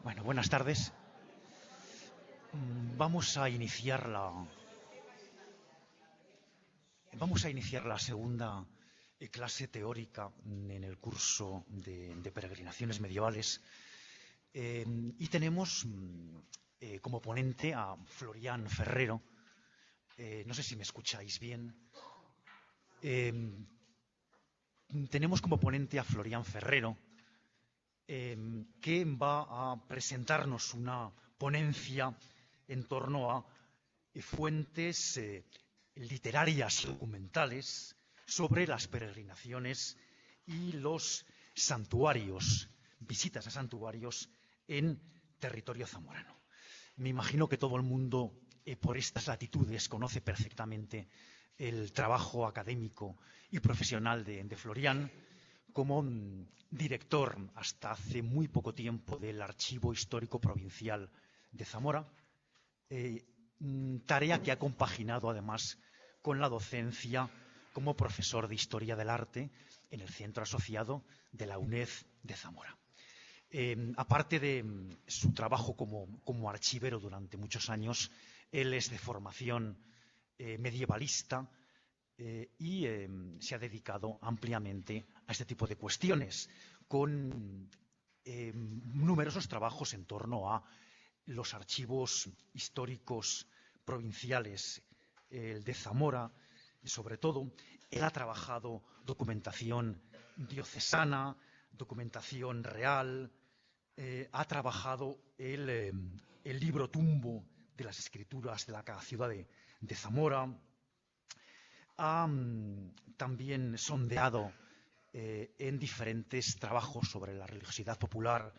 Bueno, buenas tardes. Vamos a iniciar la segunda clase teórica en el curso de peregrinaciones medievales. Y tenemos como ponente a Florian Ferrero. No sé si me escucháis bien. Tenemos como ponente a Florian Ferrero, que va a presentarnos una ponencia en torno a fuentes literarias y documentales sobre las peregrinaciones y los santuarios, visitas a santuarios en territorio zamorano. Me imagino que todo el mundo por estas latitudes conoce perfectamente el trabajo académico y profesional de Florian como director hasta hace muy poco tiempo del Archivo Histórico Provincial de Zamora, tarea que ha compaginado además con la docencia como profesor de Historia del Arte en el Centro Asociado de la UNED de Zamora. Aparte de su trabajo como archivero durante muchos años, él es de formación medievalista y se ha dedicado ampliamente a este tipo de cuestiones, con numerosos trabajos en torno a los archivos históricos provinciales, el de Zamora, sobre todo. Él ha trabajado documentación diocesana, documentación real, ha trabajado el libro tumbo de las escrituras de la ciudad de Zamora. Ha también sondeado en diferentes trabajos sobre la religiosidad popular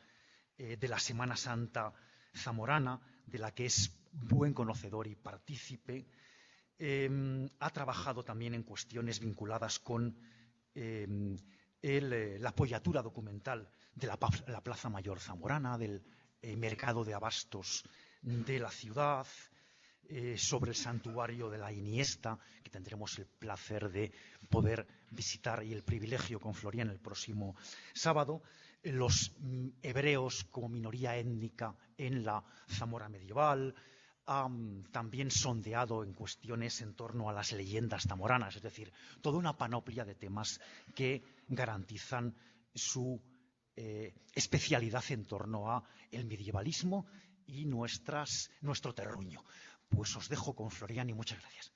de la Semana Santa zamorana, de la que es buen conocedor y partícipe. Ha trabajado también en cuestiones vinculadas con la apoyatura documental de la Plaza Mayor zamorana, del mercado de abastos de la ciudad, sobre el santuario de la Iniesta, que tendremos el placer de poder visitar y el privilegio con Florian el próximo sábado, los hebreos como minoría étnica en la Zamora medieval. Ha también sondeado en cuestiones en torno a las leyendas zamoranas, es decir, toda una panoplia de temas que garantizan su especialidad en torno a el medievalismo y nuestro terruño. Pues os dejo con Florian y muchas gracias.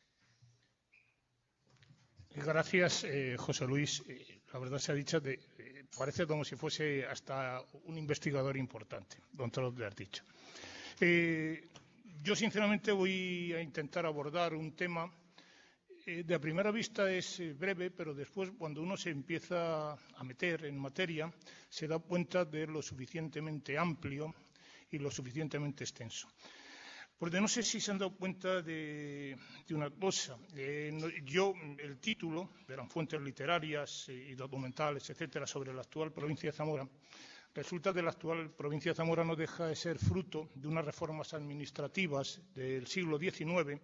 Gracias, José Luis. La verdad se ha dicho, parece como si fuese hasta un investigador importante, con todo lo que has dicho. Yo, sinceramente, voy a intentar abordar un tema. De a primera vista es breve, pero después, cuando uno se empieza a meter en materia, se da cuenta de lo suficientemente amplio y lo suficientemente extenso. Porque no sé si se han dado cuenta de una cosa. El título, eran fuentes literarias y documentales, etcétera, sobre la actual provincia de Zamora. Resulta que la actual provincia de Zamora no deja de ser fruto de unas reformas administrativas del siglo XIX,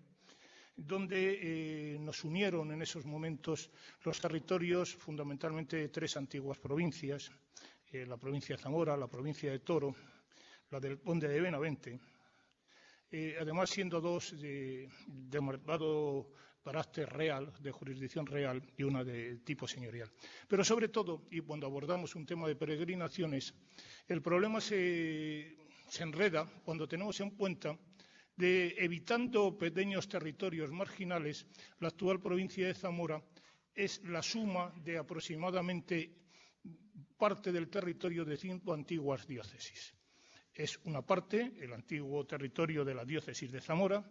donde nos unieron en esos momentos los territorios fundamentalmente de tres antiguas provincias, la provincia de Zamora, la provincia de Toro, la del Conde de Benavente, además siendo dos de marcado carácter real, de jurisdicción real, y una de tipo señorial. Pero sobre todo, y cuando abordamos un tema de peregrinaciones, el problema se enreda cuando tenemos en cuenta de, evitando pequeños territorios marginales, la actual provincia de Zamora es la suma de aproximadamente parte del territorio de 5 antiguas diócesis. Es una parte, el antiguo territorio de la diócesis de Zamora,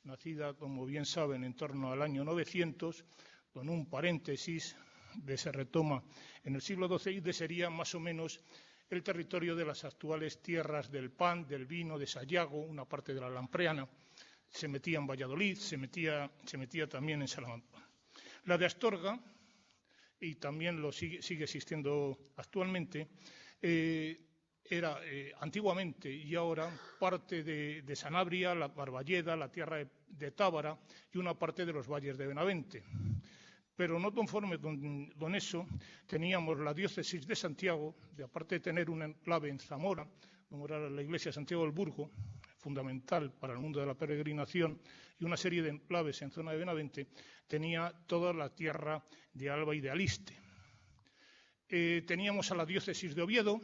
nacida, como bien saben, en torno al año 900, con un paréntesis que se retoma en el siglo XII, y de sería más o menos el territorio de las actuales tierras del pan, del vino, de Sayago, una parte de la Lampreana, se metía en Valladolid, se metía también en Salamanca. La de Astorga, y también sigue existiendo actualmente, era antiguamente y ahora parte de Sanabria, la Barballeda, la tierra de Tábara y una parte de los valles de Benavente. Pero no conforme con eso, teníamos la diócesis de Santiago, de aparte de tener un enclave en Zamora, como era la iglesia de Santiago del Burgo, fundamental para el mundo de la peregrinación, y una serie de enclaves en zona de Benavente, tenía toda la tierra de Alba y de Aliste. Teníamos a la diócesis de Oviedo,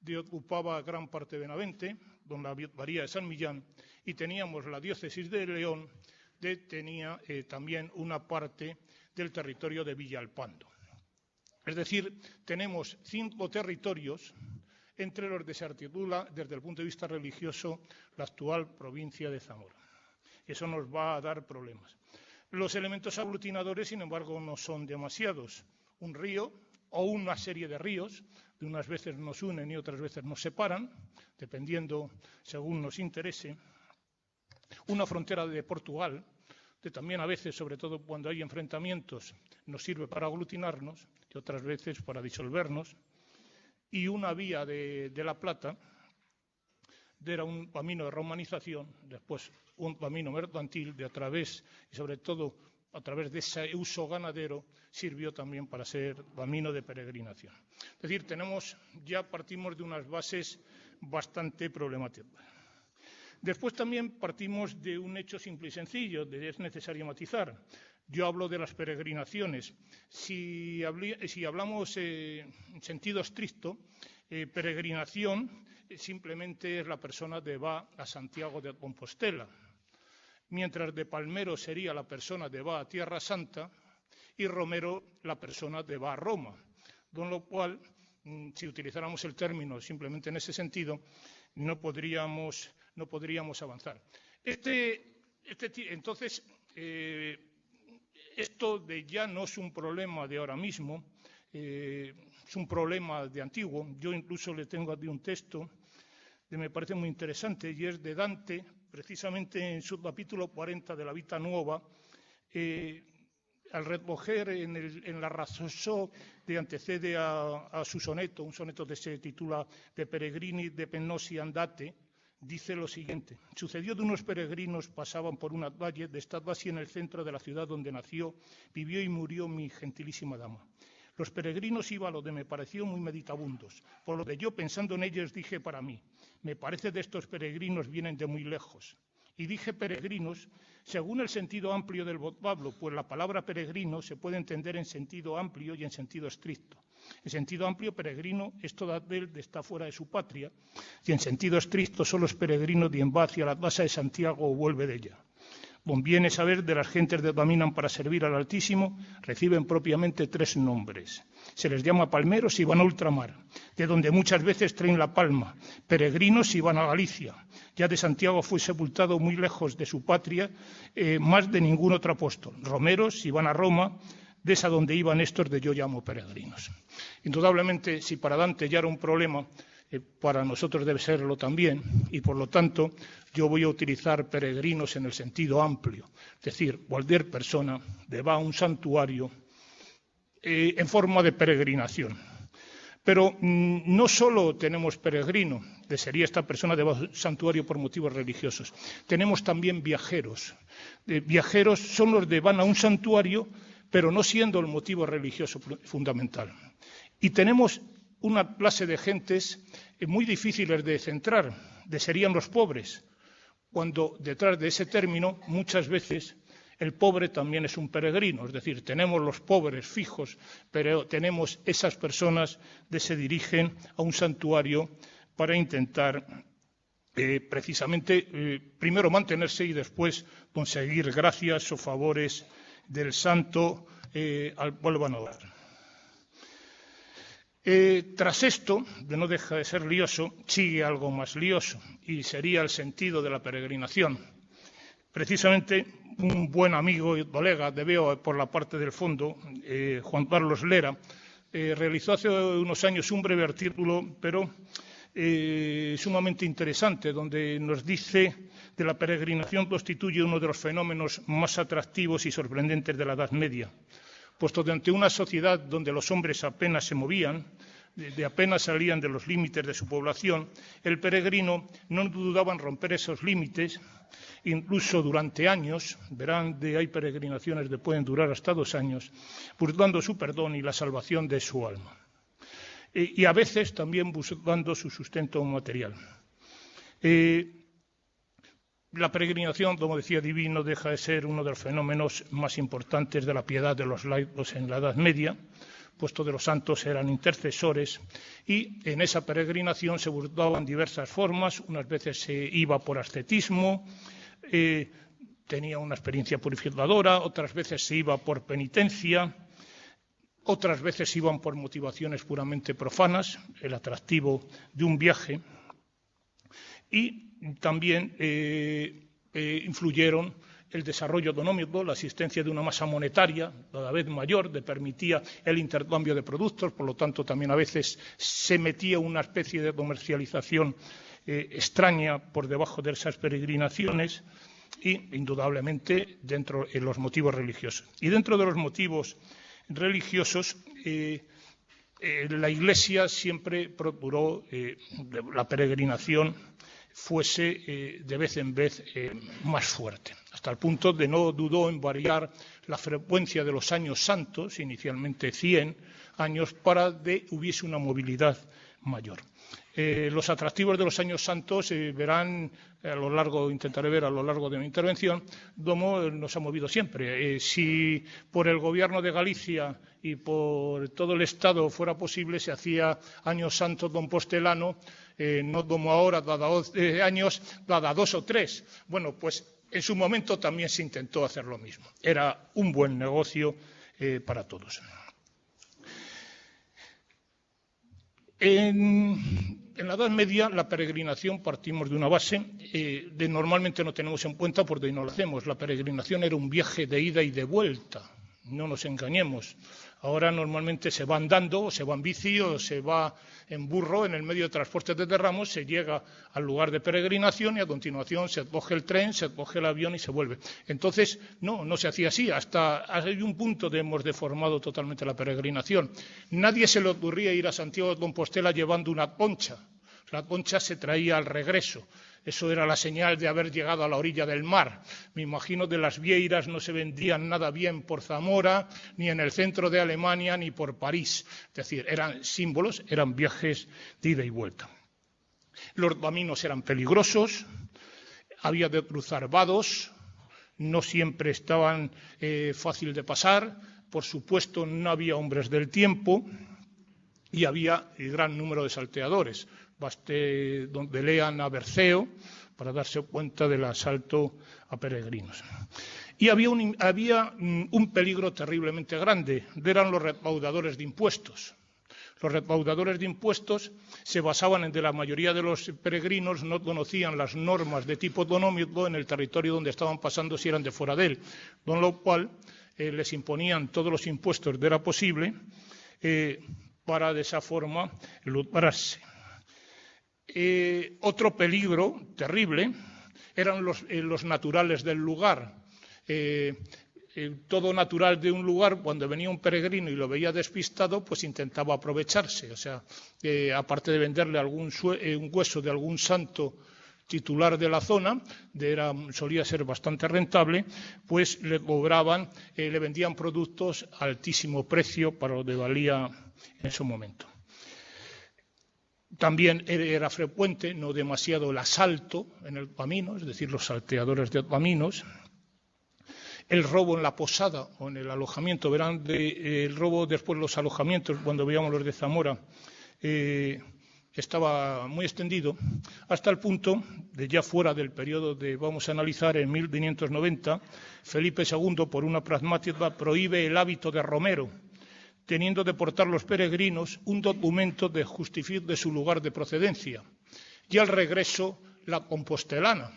que ocupaba gran parte de Benavente, don la abadía de San Millán, y teníamos la diócesis de León, que tenía también una parte del territorio de Villalpando. Es decir, tenemos 5 territorios entre los que se articula, desde el punto de vista religioso, la actual provincia de Zamora. Eso nos va a dar problemas. Los elementos aglutinadores, sin embargo, no son demasiados. Un río o una serie de ríos, que unas veces nos unen y otras veces nos separan, dependiendo según nos interese. Una frontera de Portugal, que también a veces, sobre todo cuando hay enfrentamientos, nos sirve para aglutinarnos y otras veces para disolvernos. Y una vía de La Plata, que era un camino de romanización, después un camino mercantil, y sobre todo a través de ese uso ganadero, sirvió también para ser camino de peregrinación. Es decir, partimos de unas bases bastante problemáticas. Después también partimos de un hecho simple y sencillo, que es necesario matizar. Yo hablo de las peregrinaciones. Si hablamos en sentido estricto, peregrinación simplemente es la persona que va a Santiago de Compostela, mientras de palmero sería la persona que va a Tierra Santa y romero la persona que va a Roma. Con lo cual, si utilizáramos el término simplemente en ese sentido, no podríamos avanzar. Entonces, esto ya no es un problema de ahora mismo, es un problema de antiguo. Yo incluso le tengo aquí un texto que me parece muy interesante, y es de Dante, precisamente en su capítulo 40 de la Vita Nuova, al recoger en la Razón que antecede a su soneto, un soneto que se titula De Peregrini de Penosi Andate, dice lo siguiente: sucedió de unos peregrinos pasaban por una valle, de esta así en el centro de la ciudad donde nació, vivió y murió mi gentilísima dama. Los peregrinos iban a lo que me pareció muy meditabundos, por lo que yo pensando en ellos dije para mí, me parece de estos peregrinos vienen de muy lejos. Y dije peregrinos según el sentido amplio del vocablo, pues la palabra peregrino se puede entender en sentido amplio y en sentido estricto. En sentido amplio, peregrino es todo aquel que está fuera de su patria, y en sentido estricto solo es peregrino quien va hacia la casa de Santiago o vuelve de ella. Conviene saber de las gentes que caminan para servir al Altísimo, reciben propiamente 3 nombres. Se les llama palmeros si van a ultramar, de donde muchas veces traen la palma, peregrinos si van a Galicia. Ya de Santiago fue sepultado muy lejos de su patria, más de ningún otro apóstol. Romeros si van a Roma, de esa donde iban estos de yo llamo peregrinos. Indudablemente, si para Dante ya era un problema, para nosotros debe serlo también, y por lo tanto yo voy a utilizar peregrinos en el sentido amplio, es decir, cualquier persona que va a un santuario en forma de peregrinación. Pero no solo tenemos peregrino, que sería esta persona que va a un santuario por motivos religiosos, tenemos también viajeros. Viajeros son los que van a un santuario, pero no siendo el motivo religioso fundamental. Y tenemos una clase de gentes muy difíciles de centrar, que serían los pobres, cuando detrás de ese término muchas veces el pobre también es un peregrino, es decir, tenemos los pobres fijos, pero tenemos esas personas que se dirigen a un santuario para intentar precisamente primero mantenerse y después conseguir gracias o favores del santo al cual van a orar. Tras esto, que no deja de ser lioso, sigue algo más lioso, y sería el sentido de la peregrinación. Precisamente un buen amigo y colega, te veo por la parte del fondo, Juan Carlos Lera, realizó hace unos años un breve artículo, pero sumamente interesante, donde nos dice que la peregrinación constituye uno de los fenómenos más atractivos y sorprendentes de la Edad Media, puesto que ante una sociedad donde los hombres apenas se movían, apenas salían de los límites de su población, el peregrino no dudaba en romper esos límites, incluso durante años, verán que hay peregrinaciones que pueden durar hasta 2 años, buscando su perdón y la salvación de su alma. y a veces también buscando su sustento material. La peregrinación, como decía Diví, no deja de ser uno de los fenómenos más importantes de la piedad de los laicos en la Edad Media, puesto que los santos eran intercesores, y en esa peregrinación se buscaban diversas formas. Unas veces se iba por ascetismo, tenía una experiencia purificadora, otras veces se iba por penitencia, otras veces iban por motivaciones puramente profanas, el atractivo de un viaje, y también influyeron el desarrollo económico, la existencia de una masa monetaria cada vez mayor, que permitía el intercambio de productos. Por lo tanto, también a veces se metía una especie de comercialización extraña por debajo de esas peregrinaciones, y indudablemente dentro de los motivos religiosos. Y dentro de los motivos religiosos, la Iglesia siempre procuró la peregrinación fuese de vez en vez más fuerte, hasta el punto de no dudó en variar la frecuencia de los años santos, inicialmente 100 años, para que hubiese una movilidad mayor. Los atractivos de los años santos verán intentaré ver a lo largo de mi intervención cómo nos ha movido siempre. Si por el gobierno de Galicia y por todo el Estado fuera posible, se hacía años santos compostelano, no como ahora, cada años, cada 2 o 3. Bueno, pues en su momento también se intentó hacer lo mismo. Era un buen negocio para todos. En la Edad Media, la peregrinación, partimos de una base de normalmente no tenemos en cuenta porque no lo hacemos. La peregrinación era un viaje de ida y de vuelta, no nos engañemos. Ahora normalmente se va andando, o se va en bici, o se va en burro, en el medio de transporte de ramos, se llega al lugar de peregrinación y a continuación se coge el tren, se coge el avión y se vuelve. Entonces, no se hacía así. Hasta hay un punto de hemos deformado totalmente la peregrinación. Nadie se le ocurría ir a Santiago de Compostela llevando una concha. La concha se traía al regreso. Eso era la señal de haber llegado a la orilla del mar. Me imagino que las vieiras no se vendían nada bien por Zamora, ni en el centro de Alemania, ni por París. Es decir, eran símbolos, eran viajes de ida y vuelta. Los caminos eran peligrosos, había que cruzar vados, no siempre estaban fácil de pasar. Por supuesto, no había hombres del tiempo y había gran número de salteadores. Baste donde lean a Berceo para darse cuenta del asalto a peregrinos. Y había un peligro terriblemente grande, eran los recaudadores de impuestos. Los recaudadores de impuestos se basaban en que la mayoría de los peregrinos no conocían las normas de tipo económico en el territorio donde estaban pasando si eran de fuera de él, con lo cual les imponían todos los impuestos que era posible para de esa forma lucrarse. Otro peligro terrible eran los naturales del lugar. Todo natural de un lugar, cuando venía un peregrino y lo veía despistado, pues intentaba aprovecharse. O sea, aparte de venderle un hueso de algún santo titular de la zona, solía ser bastante rentable, pues le cobraban, le vendían productos a altísimo precio para lo que valía en ese momento. También era frecuente, no demasiado, el asalto en el camino, es decir, los salteadores de caminos, el robo en la posada o en el alojamiento. Verán el robo después los alojamientos, cuando veíamos los de Zamora, estaba muy extendido, hasta el punto de ya fuera del periodo de vamos a analizar, en 1590, Felipe II, por una pragmática, prohíbe el hábito de romero, teniendo de portar los peregrinos un documento de justificación de su lugar de procedencia, y al regreso la compostelana,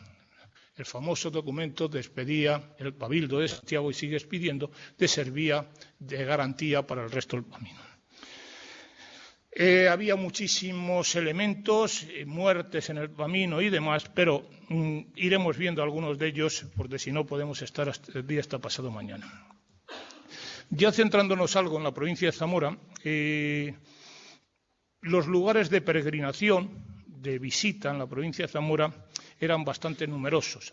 el famoso documento que expedía el Cabildo de Santiago y sigue expidiendo, que servía de garantía para el resto del camino. Había muchísimos elementos, muertes en el camino y demás, pero iremos viendo algunos de ellos, porque si no podemos estar hasta el día hasta pasado mañana. Ya centrándonos algo en la provincia de Zamora, los lugares de peregrinación, de visita en la provincia de Zamora, eran bastante numerosos.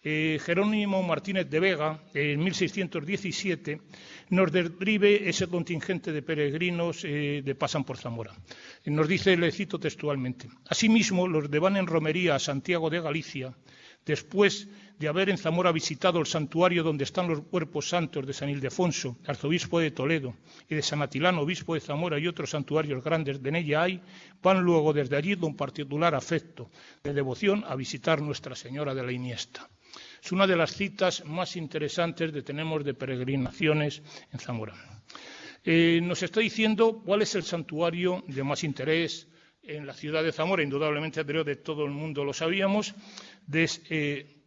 Jerónimo Martínez de Vega, en 1617, nos describe ese contingente de peregrinos que pasan por Zamora. Nos dice, le cito textualmente: asimismo, los que van en romería a Santiago de Galicia, después de haber en Zamora visitado el santuario donde están los cuerpos santos de San Ildefonso, arzobispo de Toledo, y de San Atilano, obispo de Zamora, y otros santuarios grandes de ella hay, van luego desde allí con particular afecto de devoción a visitar Nuestra Señora de la Iniesta. Es una de las citas más interesantes que tenemos de peregrinaciones en Zamora. Nos está diciendo cuál es el santuario de más interés en la ciudad de Zamora. Indudablemente, anterior de todo el mundo lo sabíamos,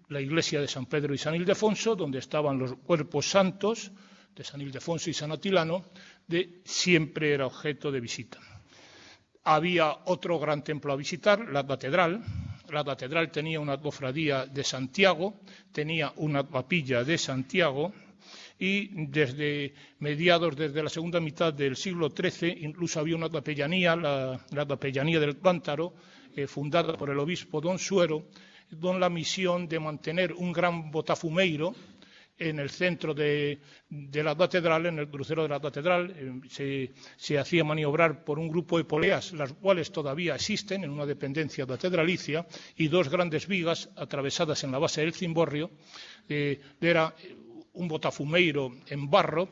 la iglesia de San Pedro y San Ildefonso, donde estaban los cuerpos santos de San Ildefonso y San Atilano, siempre era objeto de visita. Había otro gran templo a visitar, la catedral. La catedral tenía una cofradía de Santiago, tenía una capilla de Santiago, y desde la segunda mitad del siglo XIII incluso había una capellanía, la capellanía del Cántaro, fundada por el obispo don Suero, con la misión de mantener un gran botafumeiro en el centro de la catedral, en el crucero de la catedral. Se hacía maniobrar por un grupo de poleas, las cuales todavía existen en una dependencia catedralicia, y dos grandes vigas atravesadas en la base del cimborrio. Era un botafumeiro en barro,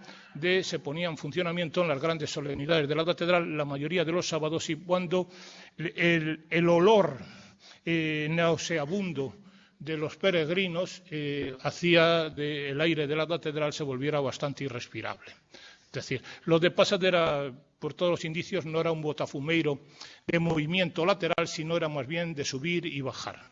se ponía en funcionamiento en las grandes solemnidades de la catedral, la mayoría de los sábados, y cuando el olor nauseabundo de los peregrinos hacía que el aire de la catedral se volviera bastante irrespirable. Es decir, lo de Pásate era, por todos los indicios, no era un botafumeiro de movimiento lateral, sino era más bien de subir y bajar.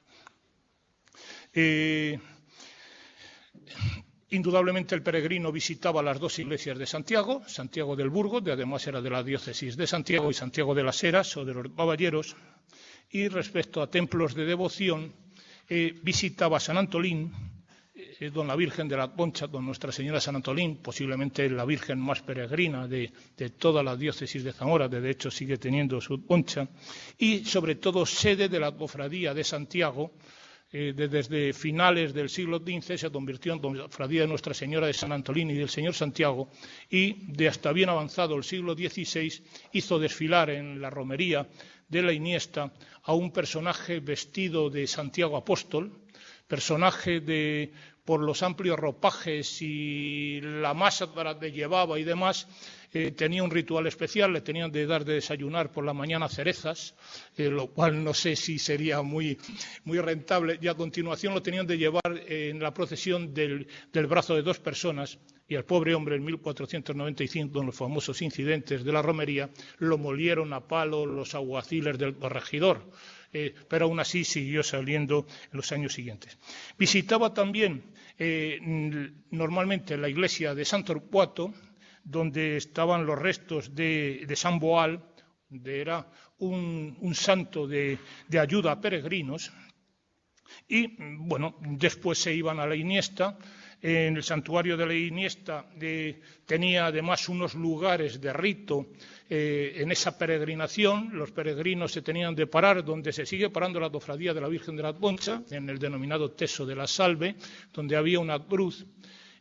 Indudablemente el peregrino visitaba las dos iglesias de Santiago, Santiago del Burgo, que además era de la diócesis de Santiago, y Santiago de las Heras o de los Caballeros. Y respecto a templos de devoción, visitaba San Antolín, don la Virgen de la Concha, don Nuestra Señora San Antolín, posiblemente la Virgen más peregrina de toda la diócesis de Zamora, de hecho sigue teniendo su concha, y sobre todo sede de la cofradía de Santiago. Desde finales del siglo XV se convirtió en cofradía de Nuestra Señora de San Antolín y del Señor Santiago, y de hasta bien avanzado el siglo XVI hizo desfilar en la romería de la Iniesta a un personaje vestido de Santiago Apóstol, personaje por los amplios ropajes y la máscara que llevaba y demás. Tenía un ritual especial, le tenían de dar de desayunar por la mañana cerezas, lo cual no sé si sería muy rentable, y a continuación lo tenían de llevar en la procesión del brazo de dos personas, y al pobre hombre en 1495, en los famosos incidentes de la romería, lo molieron a palo los alguaciles del corregidor, pero aún así siguió saliendo en los años siguientes. Visitaba también normalmente la iglesia de San Torcuato, donde estaban los restos de San Boal, donde era un santo de ayuda a peregrinos. Y bueno, después se iban a la Iniesta. En el santuario de la Iniesta tenía además unos lugares de rito en esa peregrinación. Los peregrinos se tenían de parar donde se sigue parando la cofradía de la Virgen de la Concha, en el denominado Teso de la Salve, donde había una cruz,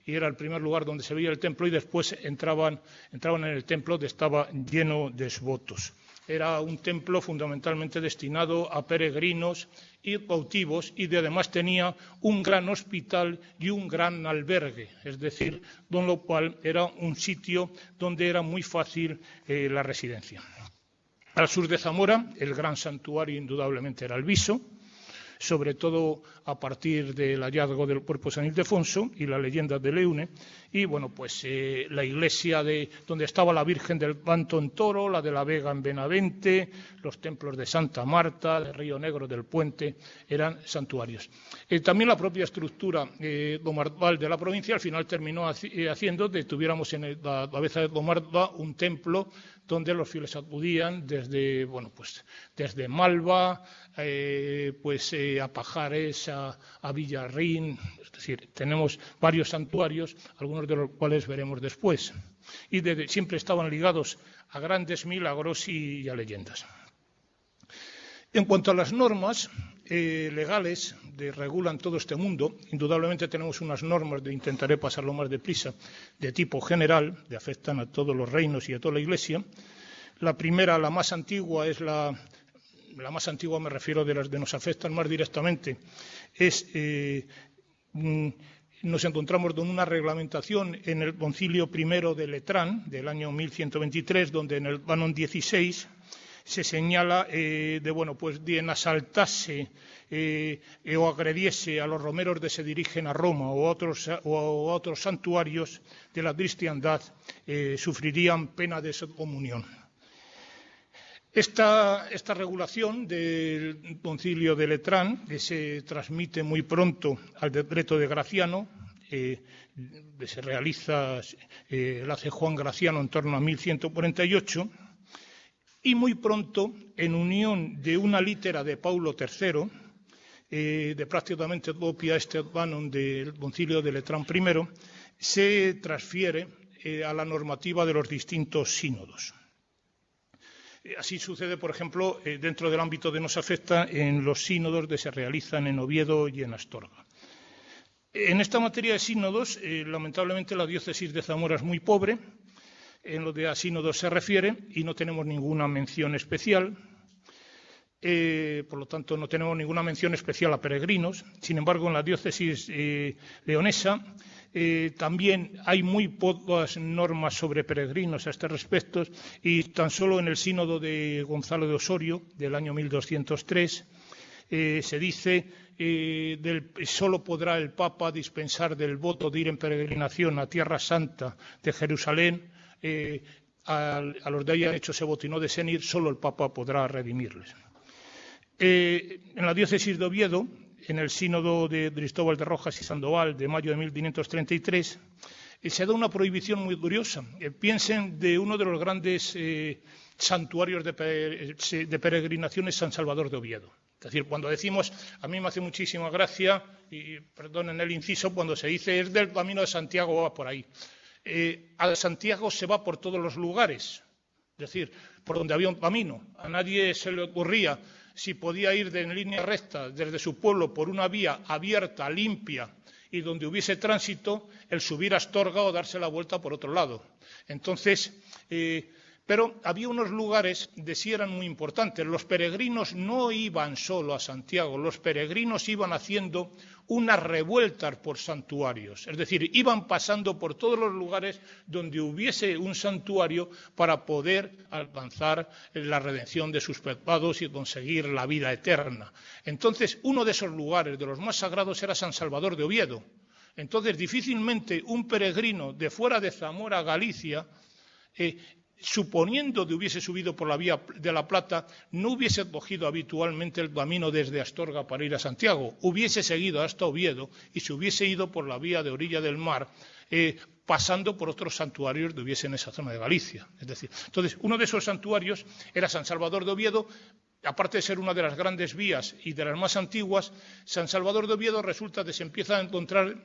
y era el primer lugar donde se veía el templo, y después entraban en el templo que estaba lleno de devotos. Era un templo fundamentalmente destinado a peregrinos y cautivos, y además tenía un gran hospital y un gran albergue, es decir, con lo cual era un sitio donde era muy fácil la residencia. Al sur de Zamora, el gran santuario indudablemente era el Viso, sobre todo a partir del hallazgo del cuerpo de San Ildefonso y la leyenda de Leune, y bueno, pues la iglesia donde estaba la Virgen del Canto en Toro, la de la Vega en Benavente, los templos de Santa Marta, de Río Negro, del Puente, eran santuarios. También la propia estructura domardal de la provincia al final terminó haciendo que tuviéramos en la cabeza de Domarda un templo donde los fieles acudían desde Malva, a Pajares, a Villarrín. Es decir, tenemos varios santuarios, algunos de los cuales veremos después, y siempre estaban ligados a grandes milagros y a leyendas. En cuanto a las normas legales regulan todo este mundo. Indudablemente tenemos unas normas, intentaré pasarlo más deprisa, de tipo general, que afectan a todos los reinos y a toda la Iglesia. La primera, la más antigua, es la más antigua, me refiero de las que nos afectan más directamente, nos encontramos con una reglamentación en el Concilio I de Letrán, del año 1123, donde en el Canon 16 se señala de en asaltase o agrediese a los romeros que se dirigen a Roma o a otros santuarios de la cristiandad, sufrirían pena de excomunión. Esta regulación del Concilio de Letrán, que se transmite muy pronto al decreto de Graciano, se realiza, lo hace Juan Graciano en torno a 1148, y muy pronto, en unión de una litera de Paulo III, de prácticamente copia este canon del Concilio de Letrán I, se transfiere a la normativa de los distintos sínodos. Así sucede, por ejemplo, dentro del ámbito que nos afecta, en los sínodos que se realizan en Oviedo y en Astorga. En esta materia de sínodos, lamentablemente la diócesis de Zamora es muy pobre en lo que a sínodos se refiere y no tenemos ninguna mención especial. Por lo tanto, no tenemos ninguna mención especial a peregrinos. Sin embargo, en la diócesis leonesa también hay muy pocas normas sobre peregrinos a este respecto, y tan solo en el sínodo de Gonzalo de Osorio del año 1203 se dice solo podrá el Papa dispensar del voto de ir en peregrinación a Tierra Santa de Jerusalén a los que hayan hecho ese voto y no deseen ir, solo el Papa podrá redimirles. En la diócesis de Oviedo, en el sínodo de Cristóbal de Rojas y Sandoval de mayo de 1533, se da una prohibición muy curiosa. Piensen de uno de los grandes santuarios de peregrinaciones, San Salvador de Oviedo. Es decir, cuando decimos, a mí me hace muchísima gracia, y perdonen el inciso, cuando se dice es del camino de Santiago, va por ahí. A Santiago se va por todos los lugares, es decir, por donde había un camino. A nadie se le ocurría, si podía ir en línea recta desde su pueblo por una vía abierta, limpia y donde hubiese tránsito, el subir a Astorga o darse la vuelta por otro lado. Entonces, pero había unos lugares que sí eran muy importantes. Los peregrinos no iban solo a Santiago, los peregrinos iban haciendo unas revueltas por santuarios, es decir, iban pasando por todos los lugares donde hubiese un santuario para poder alcanzar la redención de sus pecados y conseguir la vida eterna. Entonces, uno de esos lugares, de los más sagrados, era San Salvador de Oviedo. Entonces, difícilmente un peregrino de fuera de Zamora, Galicia, suponiendo que hubiese subido por la vía de la Plata, no hubiese cogido habitualmente el camino desde Astorga para ir a Santiago, hubiese seguido hasta Oviedo y se hubiese ido por la vía de orilla del mar, pasando por otros santuarios que hubiese en esa zona de Galicia. Es decir, entonces, uno de esos santuarios era San Salvador de Oviedo. Aparte de ser una de las grandes vías y de las más antiguas, San Salvador de Oviedo resulta que se empieza a encontrar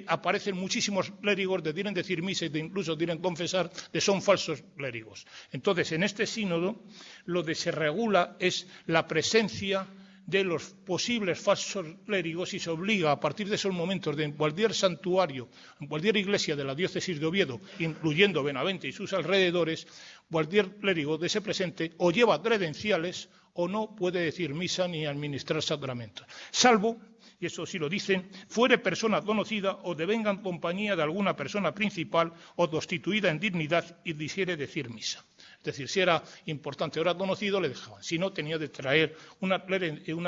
aparecen muchísimos clérigos que quieren decir misa y incluso quieren confesar que son falsos clérigos. Entonces, en este sínodo, lo que se regula es la presencia de los posibles falsos clérigos y se obliga a partir de esos momentos de en cualquier santuario, en cualquier iglesia de la diócesis de Oviedo, incluyendo Benavente y sus alrededores, cualquier clérigo de ese presente o lleva credenciales o no puede decir misa ni administrar sacramentos, salvo, y eso sí lo dicen, fuere persona conocida o devenga en compañía de alguna persona principal o constituida en dignidad y quisiere decir misa. Es decir, si era importante o era conocido, le dejaban. Si no, tenía de traer una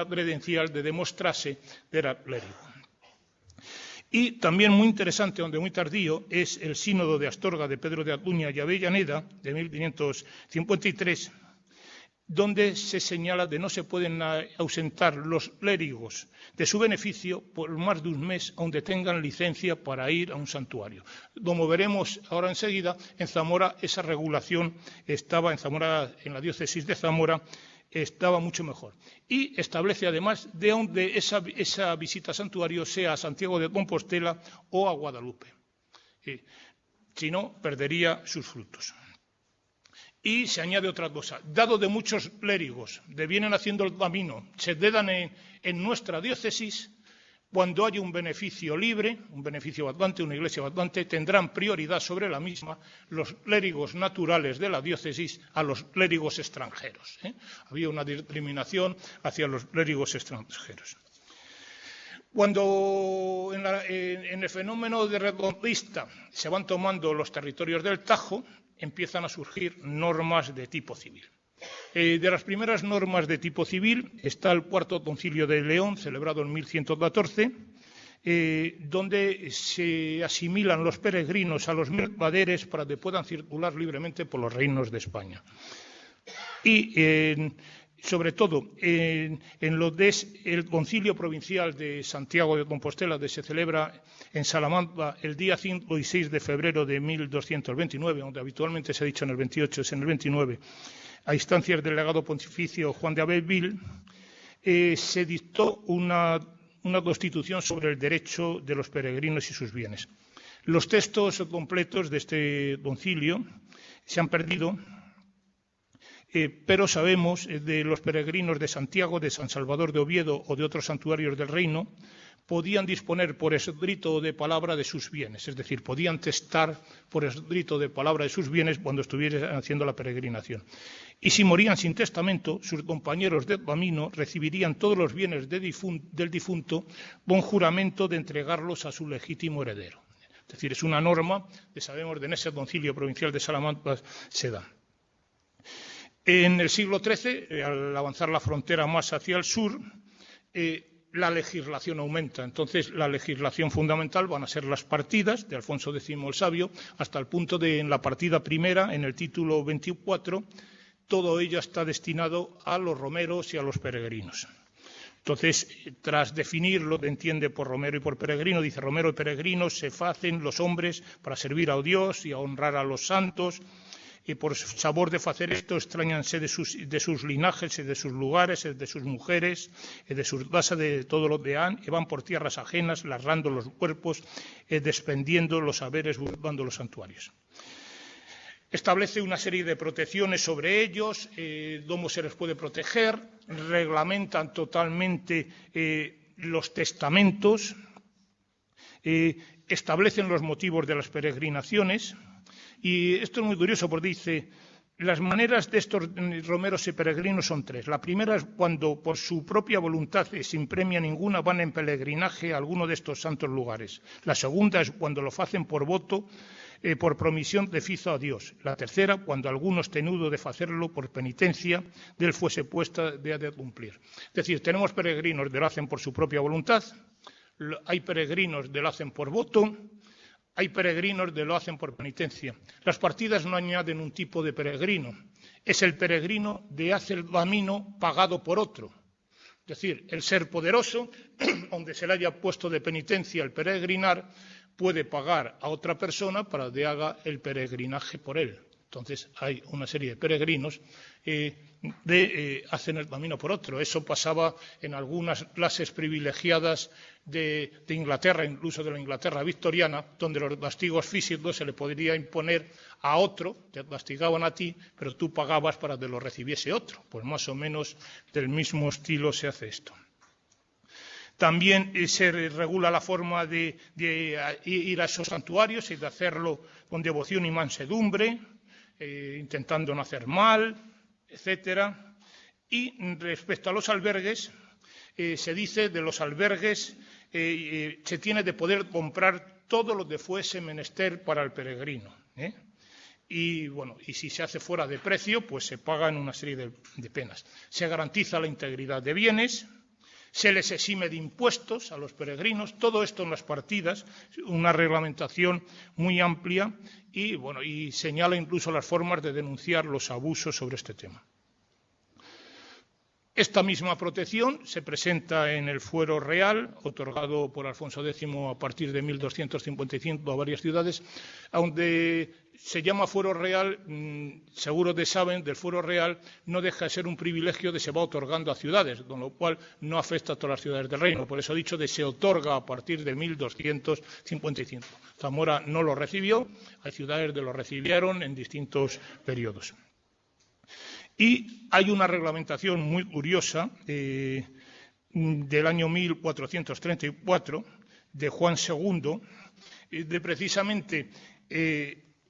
credencial de demostrarse que era clérigo. Y también muy interesante, aunque muy tardío, es el sínodo de Astorga de Pedro de Acuña y Avellaneda, de 1553, donde se señala que no se pueden ausentar los clérigos de su beneficio por más de un mes, aunque tengan licencia para ir a un santuario. Como veremos ahora enseguida, en Zamora esa regulación estaba, en la diócesis de Zamora, estaba mucho mejor. Y establece además de donde esa visita a santuario sea a Santiago de Compostela o a Guadalupe. Si no, perdería sus frutos. Y se añade otra cosa, dado de muchos clérigos vienen haciendo el camino, se dedan en nuestra diócesis, cuando haya un beneficio libre, un beneficio bastante, una iglesia bastante, tendrán prioridad sobre la misma los clérigos naturales de la diócesis a los clérigos extranjeros. Había una discriminación hacia los clérigos extranjeros. Cuando en el fenómeno de redondista se van tomando los territorios del Tajo, empiezan a surgir normas de tipo civil. De las primeras normas de tipo civil está el Cuarto Concilio de León, celebrado en 1114, donde se asimilan los peregrinos a los mercaderes para que puedan circular libremente por los reinos de España. Y sobre todo, en lo que es el Concilio Provincial de Santiago de Compostela, que se celebra en Salamanca el día 5 y 6 de febrero de 1229, donde habitualmente se ha dicho en el 28, es en el 29, a instancias del legado pontificio Juan de Abbeville, se dictó una constitución sobre el derecho de los peregrinos y sus bienes. Los textos completos de este concilio se han perdido, pero sabemos de los peregrinos de Santiago, de San Salvador de Oviedo o de otros santuarios del reino, podían disponer por escrito de palabra de sus bienes, es decir, podían testar por escrito de palabra de sus bienes cuando estuvieran haciendo la peregrinación. Y si morían sin testamento, sus compañeros de camino recibirían todos los bienes del difunto con juramento de entregarlos a su legítimo heredero. Es decir, es una norma que sabemos de en ese concilio provincial de Salamanca se da. En el siglo XIII, al avanzar la frontera más hacia el sur, la legislación aumenta. Entonces, la legislación fundamental van a ser las partidas de Alfonso X el Sabio, hasta el punto de, en la partida primera, en el título 24, todo ello está destinado a los romeros y a los peregrinos. Entonces, tras definir lo que entiende por romero y por peregrino, dice: romero y peregrino se facen los hombres para servir a Dios y a honrar a los santos, y por sabor de hacer esto extrañanse de sus linajes, de sus lugares, de sus mujeres, de sus casas, de todo lo que han, y van por tierras ajenas, labrando los cuerpos, despendiendo los saberes, buscando los santuarios. Establece una serie de protecciones sobre ellos, cómo se les puede proteger, reglamentan totalmente los testamentos, establecen los motivos de las peregrinaciones. Y esto es muy curioso porque dice: las maneras de estos romeros y peregrinos son tres. La primera es cuando por su propia voluntad, sin premia ninguna, van en peregrinaje a alguno de estos santos lugares. La segunda es cuando lo hacen por voto, por promisión de fizo a Dios. La tercera, cuando algunos tenudo de hacerlo por penitencia, del fuese puesta de cumplir. Es decir, tenemos peregrinos que lo hacen por su propia voluntad, hay peregrinos que lo hacen por voto, hay peregrinos que lo hacen por penitencia. Las partidas no añaden un tipo de peregrino. Es el peregrino de hace el camino pagado por otro. Es decir, el ser poderoso, donde se le haya puesto de penitencia el peregrinar, puede pagar a otra persona para que haga el peregrinaje por él. Entonces hay una serie de peregrinos hacen el camino por otro. Eso pasaba en algunas clases privilegiadas de Inglaterra, incluso de la Inglaterra victoriana, donde los castigos físicos se le podría imponer a otro, te castigaban a ti, pero tú pagabas para que lo recibiese otro. Pues más o menos del mismo estilo se hace esto. También se regula la forma de ir a esos santuarios y de hacerlo con devoción y mansedumbre, intentando no hacer mal, etcétera. Y respecto a los albergues, se dice de los albergues se tiene de poder comprar todo lo que fuese menester para el peregrino. Y bueno, y si se hace fuera de precio, pues se pagan una serie de penas. Se garantiza la integridad de bienes, se les exime de impuestos a los peregrinos, todo esto en las partidas, una reglamentación muy amplia y, bueno, y señala incluso las formas de denunciar los abusos sobre este tema. Esta misma protección se presenta en el fuero real, otorgado por Alfonso X a partir de 1255 a varias ciudades, donde se llama fuero real, seguro que saben, del fuero real no deja de ser un privilegio que se va otorgando a ciudades, con lo cual no afecta a todas las ciudades del reino. Por eso he dicho que se otorga a partir de 1255. Zamora no lo recibió, hay ciudades que lo recibieron en distintos periodos. Y hay una reglamentación muy curiosa del año 1434 de Juan II, de precisamente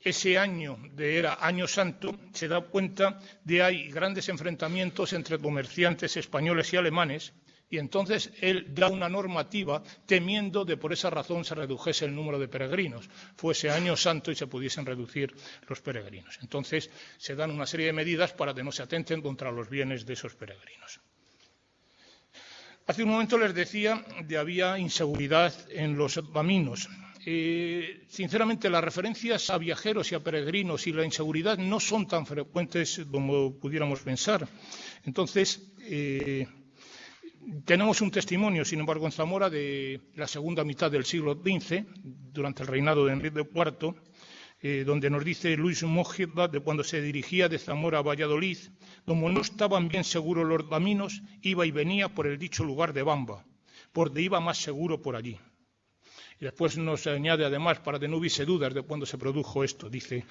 ese año era Año Santo, se da cuenta de hay grandes enfrentamientos entre comerciantes españoles y alemanes, y entonces él da una normativa temiendo de por esa razón se redujese el número de peregrinos, fuese Año Santo y se pudiesen reducir los peregrinos. Entonces se dan una serie de medidas para que no se atenten contra los bienes de esos peregrinos. Hace un momento les decía que había inseguridad en los caminos. Sinceramente, las referencias a viajeros y a peregrinos y la inseguridad no son tan frecuentes como pudiéramos pensar. Entonces, tenemos un testimonio, sin embargo, en Zamora de la segunda mitad del siglo XV, durante el reinado de Enrique IV, donde nos dice Luis Mojeda de cuando se dirigía de Zamora a Valladolid, como no estaban bien seguros los caminos, iba y venía por el dicho lugar de Bamba, porque iba más seguro por allí. Y después nos añade, además, para que no hubiese dudas de cuándo se produjo esto, dice,